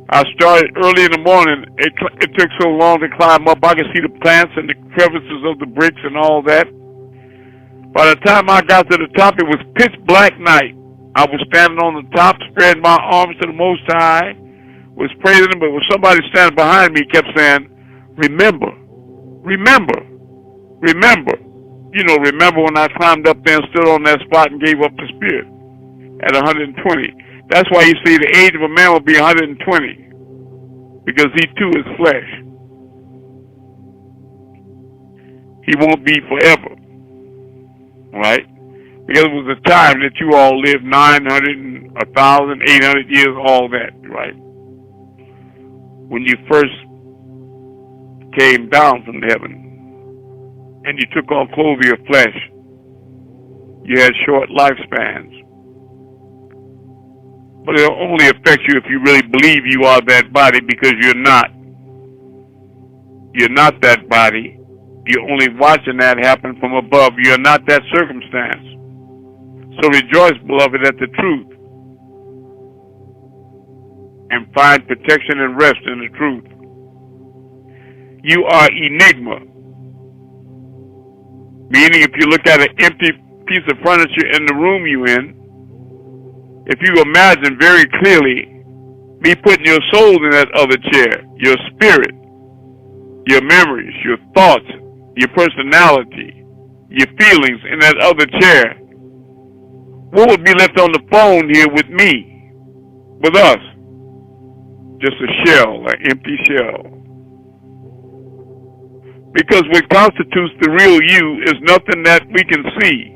Speaker 1: I started early in the morning. It took so long to climb up. I could see the plants and the crevices of the bricks and all that. By the time I got to the top, it was pitch black night. I was standing on the top, spreading my arms to the Most High, was praising him, but when somebody standing behind me kept saying, remember, remember, remember. You know, remember when I climbed up there and stood on that spot and gave up the spirit at 120. That's why you see the age of a man will be 120, because he too is flesh. He won't be forever, right? Because it was a time that you all lived 900, 1,000, 800 years, all that, right? When you first came down from heaven and you took on clothes of your flesh, you had short lifespans. But it'll only affect you if you really believe you are that body, because you're not. You're not that body. You're only watching that happen from above. You're not that circumstance. So rejoice, beloved, at the truth, and find protection and rest in the truth. You are enigma, meaning if you look at an empty piece of furniture in the room you're in, if you imagine very clearly me putting your soul in that other chair, your spirit, your memories, your thoughts, your personality, your feelings in that other chair, what would be left on the phone here with me, with us? Just a shell, an empty shell. Because what constitutes the real you is nothing that we can see.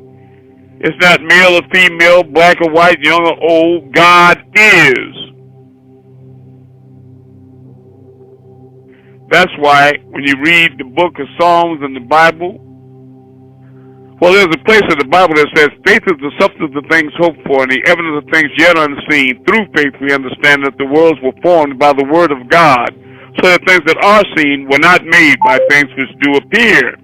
Speaker 1: It's not male or female, black or white, young or old. God is. That's why when you read the book of Psalms and the Bible, well, there's a place in the Bible that says, faith is the substance of things hoped for and the evidence of things yet unseen. Through faith we understand that the worlds were formed by the word of God, so that things that are seen were not made by things which do appear.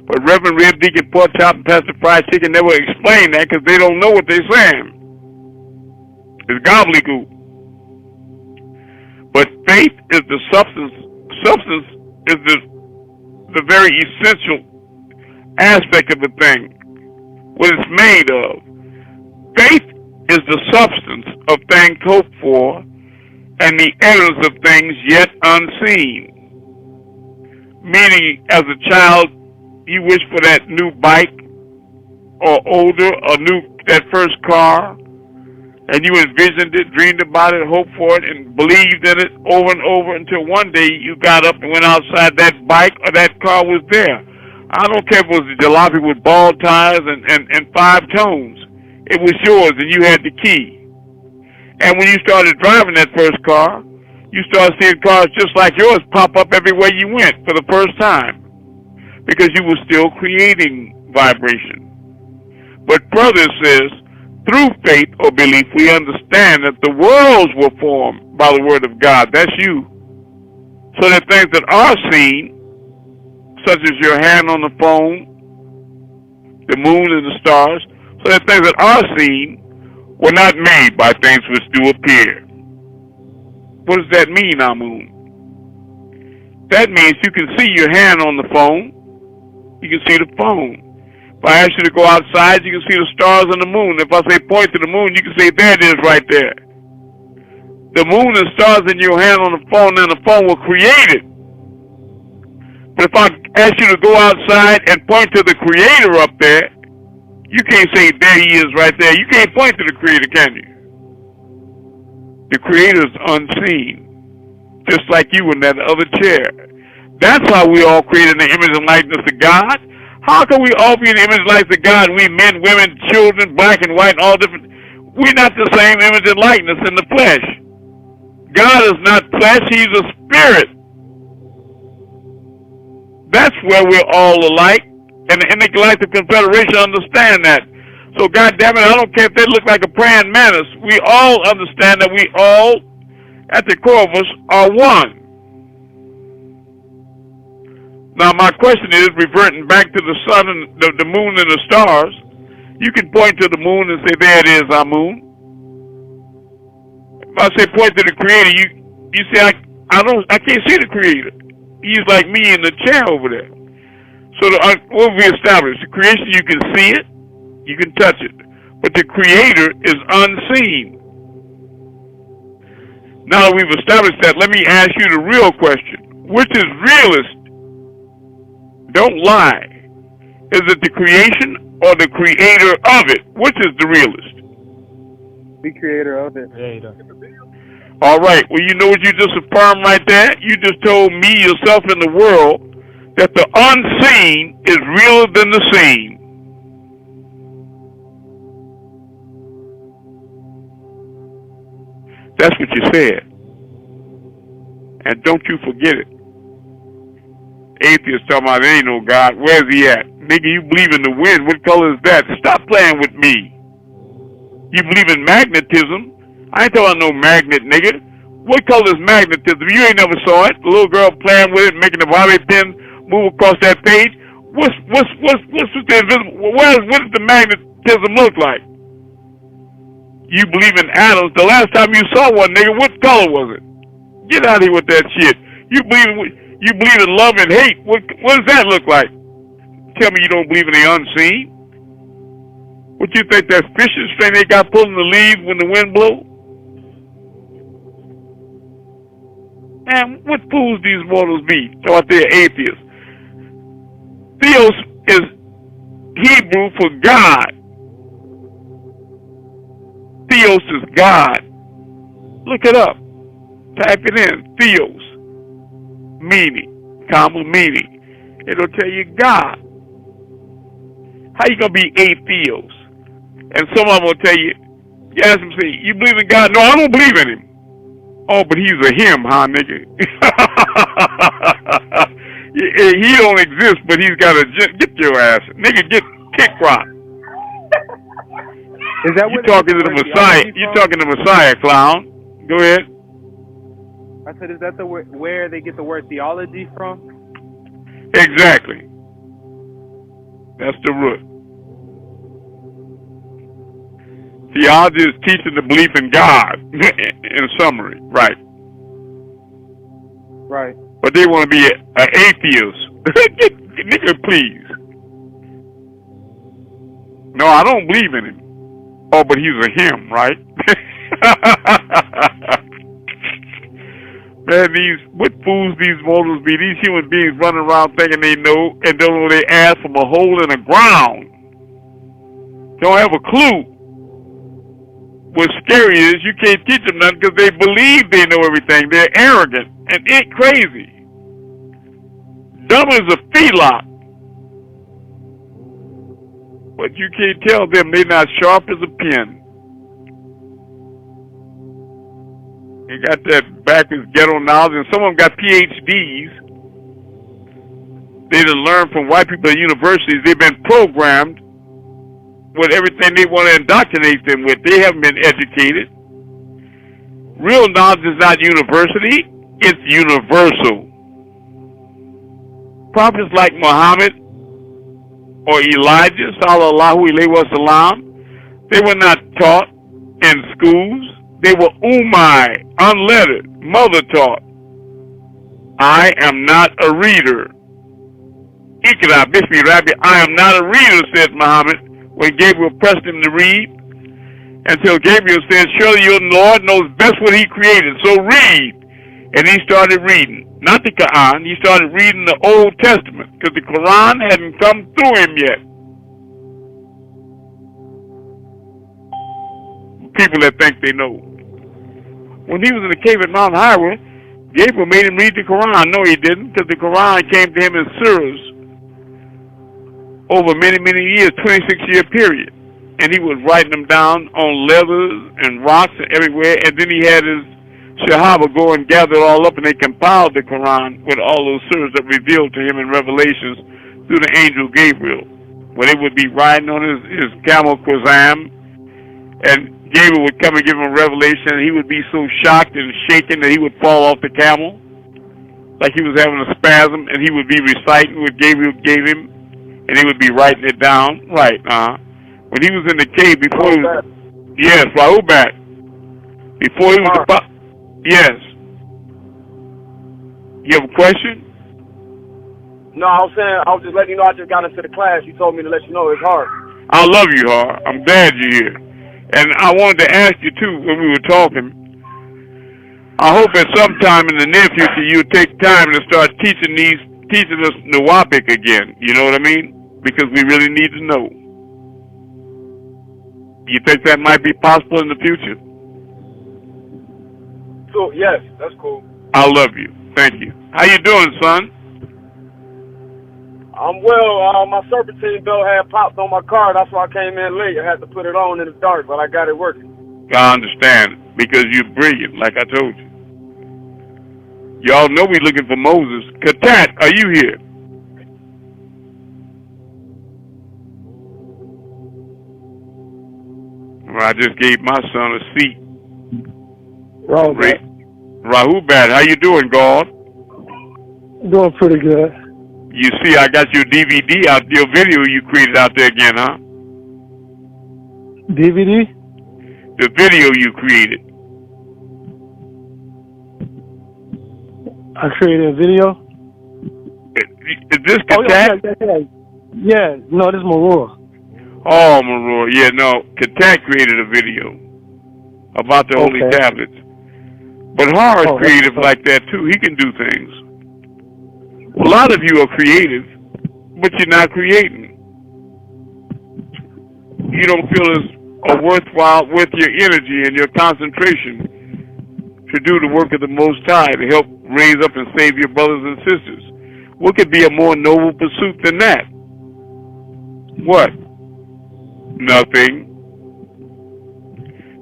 Speaker 1: But Reverend Rib, Deacon Pork Chop, and Pastor Fried Chicken never explain that because they don't know what they're saying. It's gobbledygook. But faith is the substance. Substance is the very essential aspect of the thing, what it's made of. Faith is the substance of things hoped for and the evidence of things yet unseen. Meaning, as a child, you wish for that new bike, or older, or that first car, and you envisioned it, dreamed about it, hoped for it, and believed in it over and over until one day you got up and went outside, that bike or that car was there. I don't care if it was a jalopy with bald tires and 5 tones. It was yours and you had the key. And when you started driving that first car, you started seeing cars just like yours pop up everywhere you went for the first time, because you were still creating vibration. But brother says, through faith or belief, we understand that the worlds were formed by the word of God. That's you. So that things that are seen, such as your hand on the phone, the moon and the stars, so that things that are seen were not made by things which do appear. What does that mean, Amun? That means you can see your hand on the phone. You can see the phone. If I ask you to go outside, you can see the stars and the moon. If I say point to the moon, you can say there it is right there. The moon and stars in your hand on the phone and the phone were created. But if I ask you to go outside and point to the Creator up there, you can't say there he is right there. You can't point to the Creator, can you? The Creator's unseen, just like you in that other chair. That's how we all created in the image and likeness of God. How can we all be in the image and likeness of God? We men, women, children, black and white, all different. We're not the same image and likeness in the flesh. God is not flesh, he's a spirit. That's where we're all alike. And the Galactic Confederation understand that. So, goddamn it, I don't care if they look like a praying mantis. We all understand that we all, at the core of us, are one. Now, my question is, reverting back to the sun and the moon and the stars, you can point to the moon and say, there it is, our moon. If I say point to the Creator, you say, I can't see the Creator. He's like me in the chair over there. So what we established, the creation, you can see it, you can touch it, but the Creator is unseen. Now that we've established that, let me ask you the real question. Which is realist? Don't lie. Is it the creation or the Creator of it? Which is the realist?
Speaker 3: The Creator of it.
Speaker 2: Creator.
Speaker 1: All right. Well, you know what you just affirmed right there? You just told me, yourself, and the world that the unseen is realer than the seen. That's what you said. And don't you forget it. Atheists talking about there ain't no God. Where's he at? Nigga, you believe in the wind. What color is that? Stop playing with me. You believe in magnetism. I ain't talking about no magnet, nigga. What color is magnetism? You ain't never saw it. The little girl playing with it, making the bobby pin move across that page. What's the invisible? What does the magnetism look like? You believe in atoms. The last time you saw one, nigga, what color was it? Get out of here with that shit. You believe in love and hate. What does that look like? Tell me you don't believe in the unseen. What you think that fishing string they got pulling the leaves when the wind blows? Man, what fools these mortals be? So out there, atheists. Theos is Hebrew for God. Theos is God. Look it up. Type it in. Theos. Meaning. Common meaning. It'll tell you God. How you gonna be atheos? And some of them will tell you, you ask them, say, you believe in God? No, I don't believe in him. Oh, but he's a him, huh, nigga? He don't exist, but he's got a get your ass, nigga. Get kick rock.
Speaker 3: Is that
Speaker 1: you talking to the Messiah? You talking to Messiah, clown? Go ahead.
Speaker 3: I said, is that where they get the word theology from?
Speaker 1: Exactly. That's the root. Theology is teaching the belief in God, in summary, right?
Speaker 3: Right.
Speaker 1: But they want to be an atheist. Nigga, please. No, I don't believe in him. Oh, but he's a him, right? Man, what fools these mortals be? These human beings running around thinking they know and don't know they ass from a hole in the ground. Don't have a clue. What's scary is you can't teach them nothing because they believe they know everything. They're arrogant and crazy. Dumb as a feedlot. But you can't tell them they're not sharp as a pin. They got that backwards ghetto knowledge, and some of them got PhDs. They done learned from white people at universities. They've been programmed with everything they want to indoctrinate them with. They haven't been educated. Real knowledge is not university, it's universal. Prophets like Muhammad or Elijah, sallallahu alayhi wa sallam, they were not taught in schools. They were ummai, unlettered, mother taught. I am not a reader. Ikra bismi rabbi, I am not a reader, said Muhammad, when Gabriel pressed him to read, until Gabriel said, surely your Lord knows best what he created, so read. And he started reading. Not the Quran, he started reading the Old Testament, because the Quran hadn't come through him yet. People that think they know. When he was in the cave at Mount Hira, Gabriel made him read the Quran. No, he didn't, because the Quran came to him in surahs over many, many years, 26-year period. And he was writing them down on leathers and rocks and everywhere. And then he had his Sahaba go and gather it all up, and they compiled the Quran with all those surahs that revealed to him in Revelations through the angel Gabriel, where they would be riding on his camel Quazam, and Gabriel would come and give him a revelation, and he would be so shocked and shaken that he would fall off the camel, like he was having a spasm, and he would be reciting what Gabriel gave him, and he would be writing it down. Right, when he was in the cave before he was, yes, Rahubat, before he was about, yes. You have a question?
Speaker 8: No, I was saying, I was just letting you know I just got into the class. You told me to let you know it's hard.
Speaker 1: I love you, Har. I'm glad you're here. And I wanted to ask you, too, when we were talking, I hope at some time in the near future you'll take time to start teaching us Nuwapic again. You know what I mean? Because we really need to know. You think that might be possible in the future?
Speaker 8: So, yes, that's cool.
Speaker 1: I love you. Thank you. How you doing, son?
Speaker 8: I'm well. My serpentine belt had popped on my car. That's why I came in late. I had to put it on in the dark, but I got it working.
Speaker 1: I understand. Because you're brilliant, like I told you. Y'all know we looking for Moses. Katat, are you here? Well, I just gave my son a seat. Rahubat, how you doing, God?
Speaker 9: Doing pretty good.
Speaker 1: You see, I got your DVD out, your video you created out there again, huh?
Speaker 9: DVD?
Speaker 1: The video you created.
Speaker 9: I created a video?
Speaker 1: Is this Katat?
Speaker 9: Yeah, no, this is Marua.
Speaker 1: Oh, Marua. Yeah, no, Katat created a video about the Holy Tablets. But Har is creative like that, too. He can do things. A lot of you are creative, but you're not creating. You don't feel as worthwhile with your energy and your concentration to do the work of the Most High to help raise up and save your brothers and sisters. What could be a more noble pursuit than that? What? Nothing.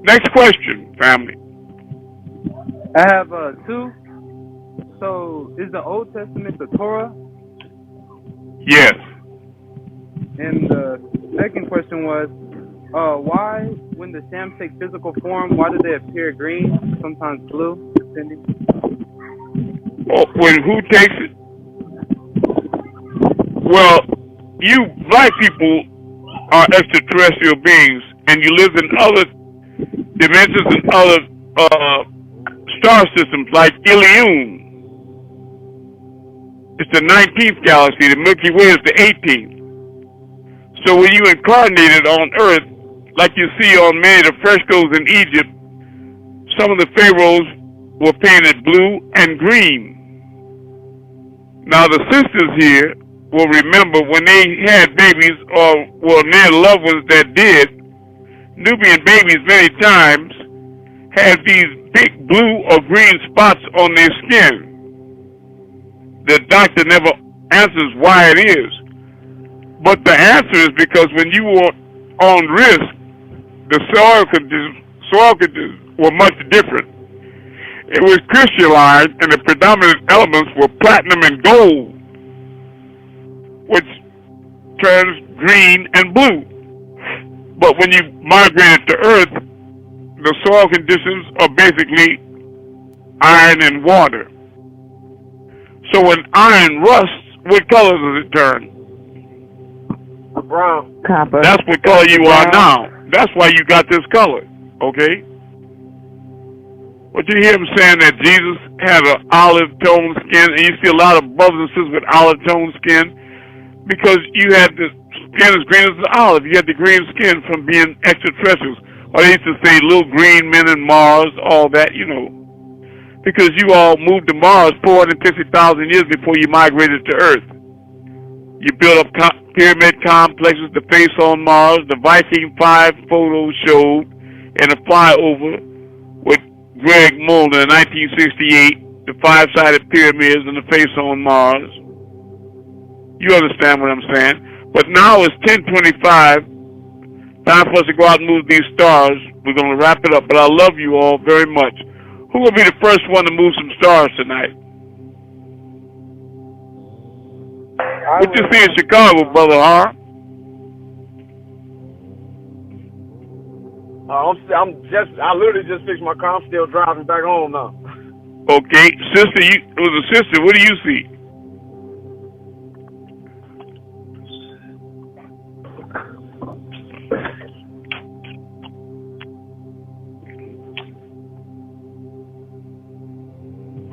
Speaker 1: Next question, family.
Speaker 3: I have two. So, is the Old Testament the Torah?
Speaker 1: Yes.
Speaker 3: And the second question was, why, when the shams take physical form, why do they appear green, sometimes blue, depending?
Speaker 1: Oh, when who takes it? Well, you black people are extraterrestrial beings, and you live in other dimensions and other star systems like Ilium. It's the 19th galaxy. The Milky Way is the 18th. So when you incarnated on Earth, like you see on many of the frescoes in Egypt, some of the pharaohs were painted blue and green. Now the sisters here will remember when they had babies or were near loved ones that did, Nubian babies many times had these big blue or green spots on their skin. The doctor never answers why it is. But the answer is because when you were on risk, the soil conditions were much different. It was crystallized, and the predominant elements were platinum and gold, which turns green and blue. But when you migrated to Earth, the soil conditions are basically iron and water. So when iron rusts, what color does it turn?
Speaker 8: Brown.
Speaker 6: Copper.
Speaker 1: That's what color you are now. That's why you got this color, okay? But you hear him saying that Jesus had an olive tone skin, and you see a lot of brothers and sisters with olive tone skin because you had the skin as green as the olive. You had the green skin from being extraterrestrials. Or they used to say little green men in Mars, all that, you know. Because you all moved to Mars 450,000 years before you migrated to Earth. You built up pyramid complexes to face on Mars. The Viking 5 photos showed in a flyover with Greg Mulder in 1968, the 5-sided pyramids and the face on Mars. You understand what I'm saying? But now it's 10:25. Time for us to go out and move these stars. We're going to wrap it up, but I love you all very much. Who will be the first one to move some stars tonight? What you see in Chicago, brother, huh?
Speaker 8: I literally just fixed my car. I'm still driving back home now.
Speaker 1: Okay, sister, it was a sister. What do you see?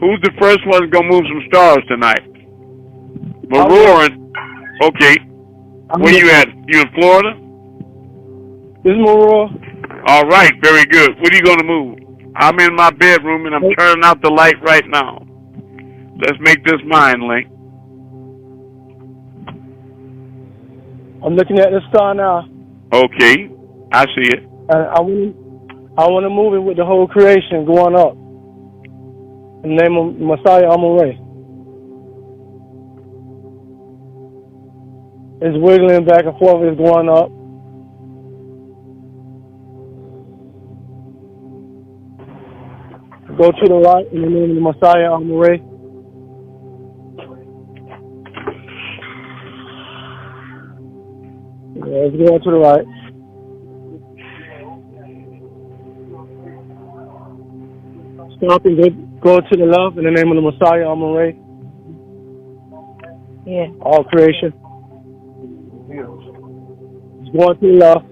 Speaker 1: Who's the first one gonna move some stars tonight? Maroon. Okay. Where you at? You in Florida?
Speaker 9: This is Marua.
Speaker 1: All right, very good. What are you gonna move? I'm in my bedroom and I'm turning out the light right now. Let's make this mine, Link.
Speaker 9: I'm looking at the star now.
Speaker 1: Okay, I see it.
Speaker 9: And I want to move it with the whole creation going up. In the name of Messiah Amun-Rayay. It's wiggling back and forth. It's going up. Go to the right in the name of the Messiah Amun-Rayay. Yeah, it's going to the right. Stop and go to the left in the name of the Messiah Amun-Rayay.
Speaker 6: Yeah.
Speaker 9: All creation. It's going to the left.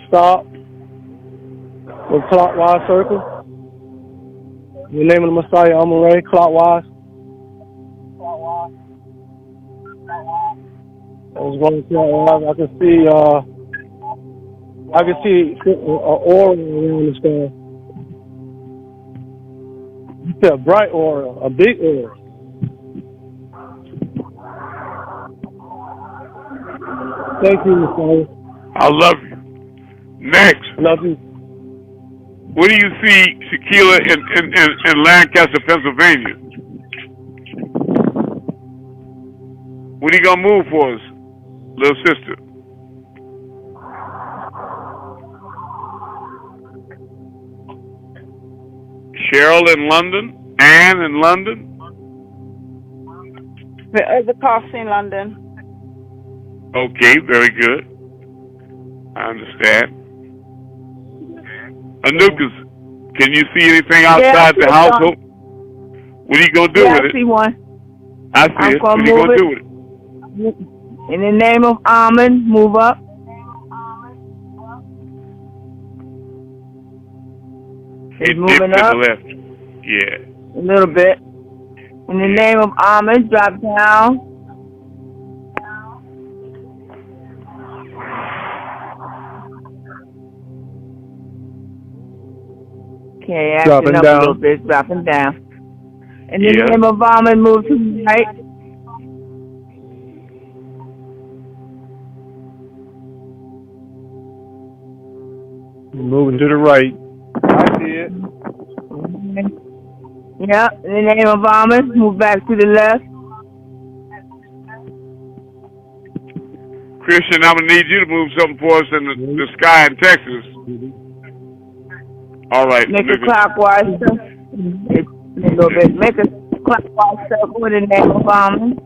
Speaker 9: Stop. Go clockwise circle. In the name of the Messiah Amun-Rayay, clockwise. I was going clockwise. I can see an aura around the sky. It's a bright aura, a big aura. Thank you, Messiah.
Speaker 1: I love you. Next.
Speaker 9: Love you.
Speaker 1: What do you see, Shaquila, in Lancaster, Pennsylvania? What are you going to move for us, little sister? Cheryl in London? Anne in London?
Speaker 7: The other cost in London.
Speaker 1: Okay, very good. I understand. Anukas, can you see anything outside the household? What are you going to do with it?
Speaker 6: I see one.
Speaker 1: I see it. What are you going to do with it?
Speaker 6: In the name of Amun, move up. It's moving up.
Speaker 1: To the left. Yeah.
Speaker 6: A little bit. In the name of Amun, drop down. Okay, acting up a little bit, dropping down. In the name of Amun, move to the right.
Speaker 9: Moving to the right.
Speaker 3: I see it.
Speaker 6: Yeah, in the name of Amun, move back to the left.
Speaker 1: Christian, I'm going to need you to move something for us in the sky in Texas. All right.
Speaker 6: Make a clockwise circle. A little bit. Make a clockwise circle in the name of Amun.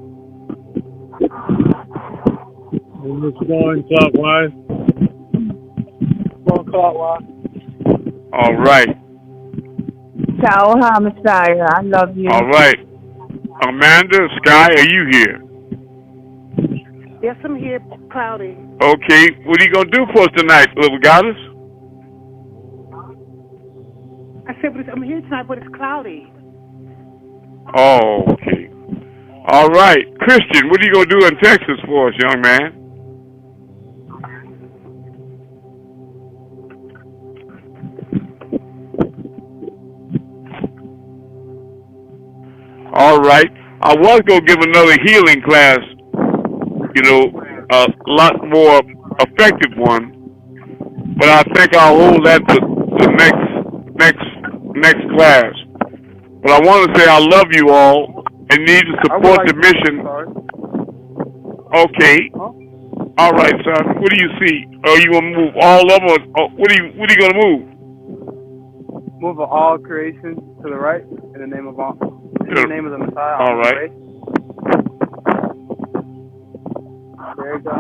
Speaker 9: It's going clockwise. Going clockwise.
Speaker 1: All right.
Speaker 6: Taoha Messiah, I love you.
Speaker 1: All right. Amanda, Sky, are you here?
Speaker 10: Yes, I'm here, Cloudy.
Speaker 1: Okay. What are you going to do for us tonight, little goddess?
Speaker 10: I said, but I'm here tonight, but it's cloudy.
Speaker 1: Oh, okay. All right. Christian, what are you going to do in Texas for us, young man? All right. I was going to give another healing class, a lot more effective one, but I think I'll hold that to the next class. But I want to say I love you all and need to support the mission. Okay. All right, son. What do you see? Are you going to move all of them? Or what are you going to move?
Speaker 3: Move all creation to the right in the name of the Messiah.
Speaker 1: All right.
Speaker 3: There you go.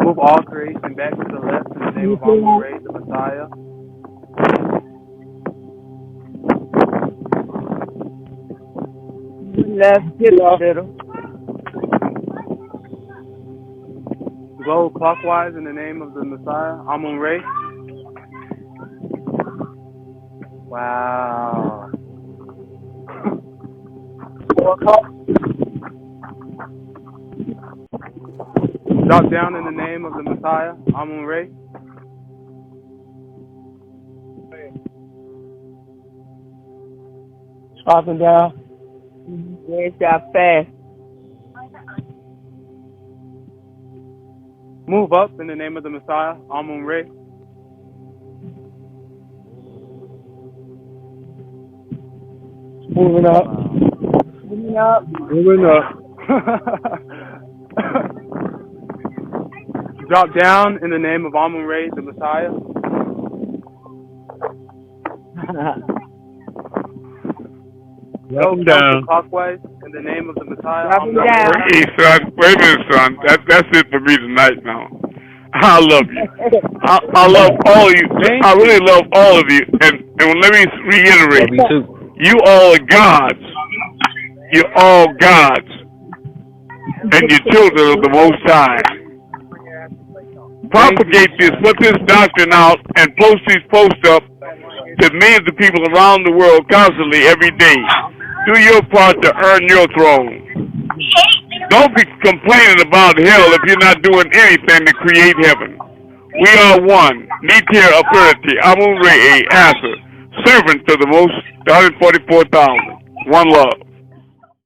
Speaker 3: Move all creation back to the left in the name of Amun-Rayay, the Messiah.
Speaker 6: Left, hit little.
Speaker 3: Go clockwise in the name of the Messiah, Amun-Rayay. Wow. Drop down in the name of the Messiah, Amun-Rayay.
Speaker 9: Up and down.
Speaker 6: Yes, got fast.
Speaker 3: Move up in the name of the Messiah, Amun-Rayay.
Speaker 9: Moving up.
Speaker 6: Moving up.
Speaker 9: Moving up.
Speaker 3: Drop down in the name of Amun-Rayay, the Messiah. Go down clockwise in the name of the Messiah.
Speaker 1: Hey, son, wait a minute, son. That's it for me tonight now. I love you. I love all of you. I really love all of you. And let me reiterate. You all are gods. You're all gods. And you're children of the Most High. Propagate this, put this doctrine out, and post these posts up to millions of people around the world constantly every day. Do your part to earn your throne. Don't be complaining about hell if you're not doing anything to create heaven. We are one. Nitir Apurity, Amun-Rayay, Asa, servant to the most 144,000. One love.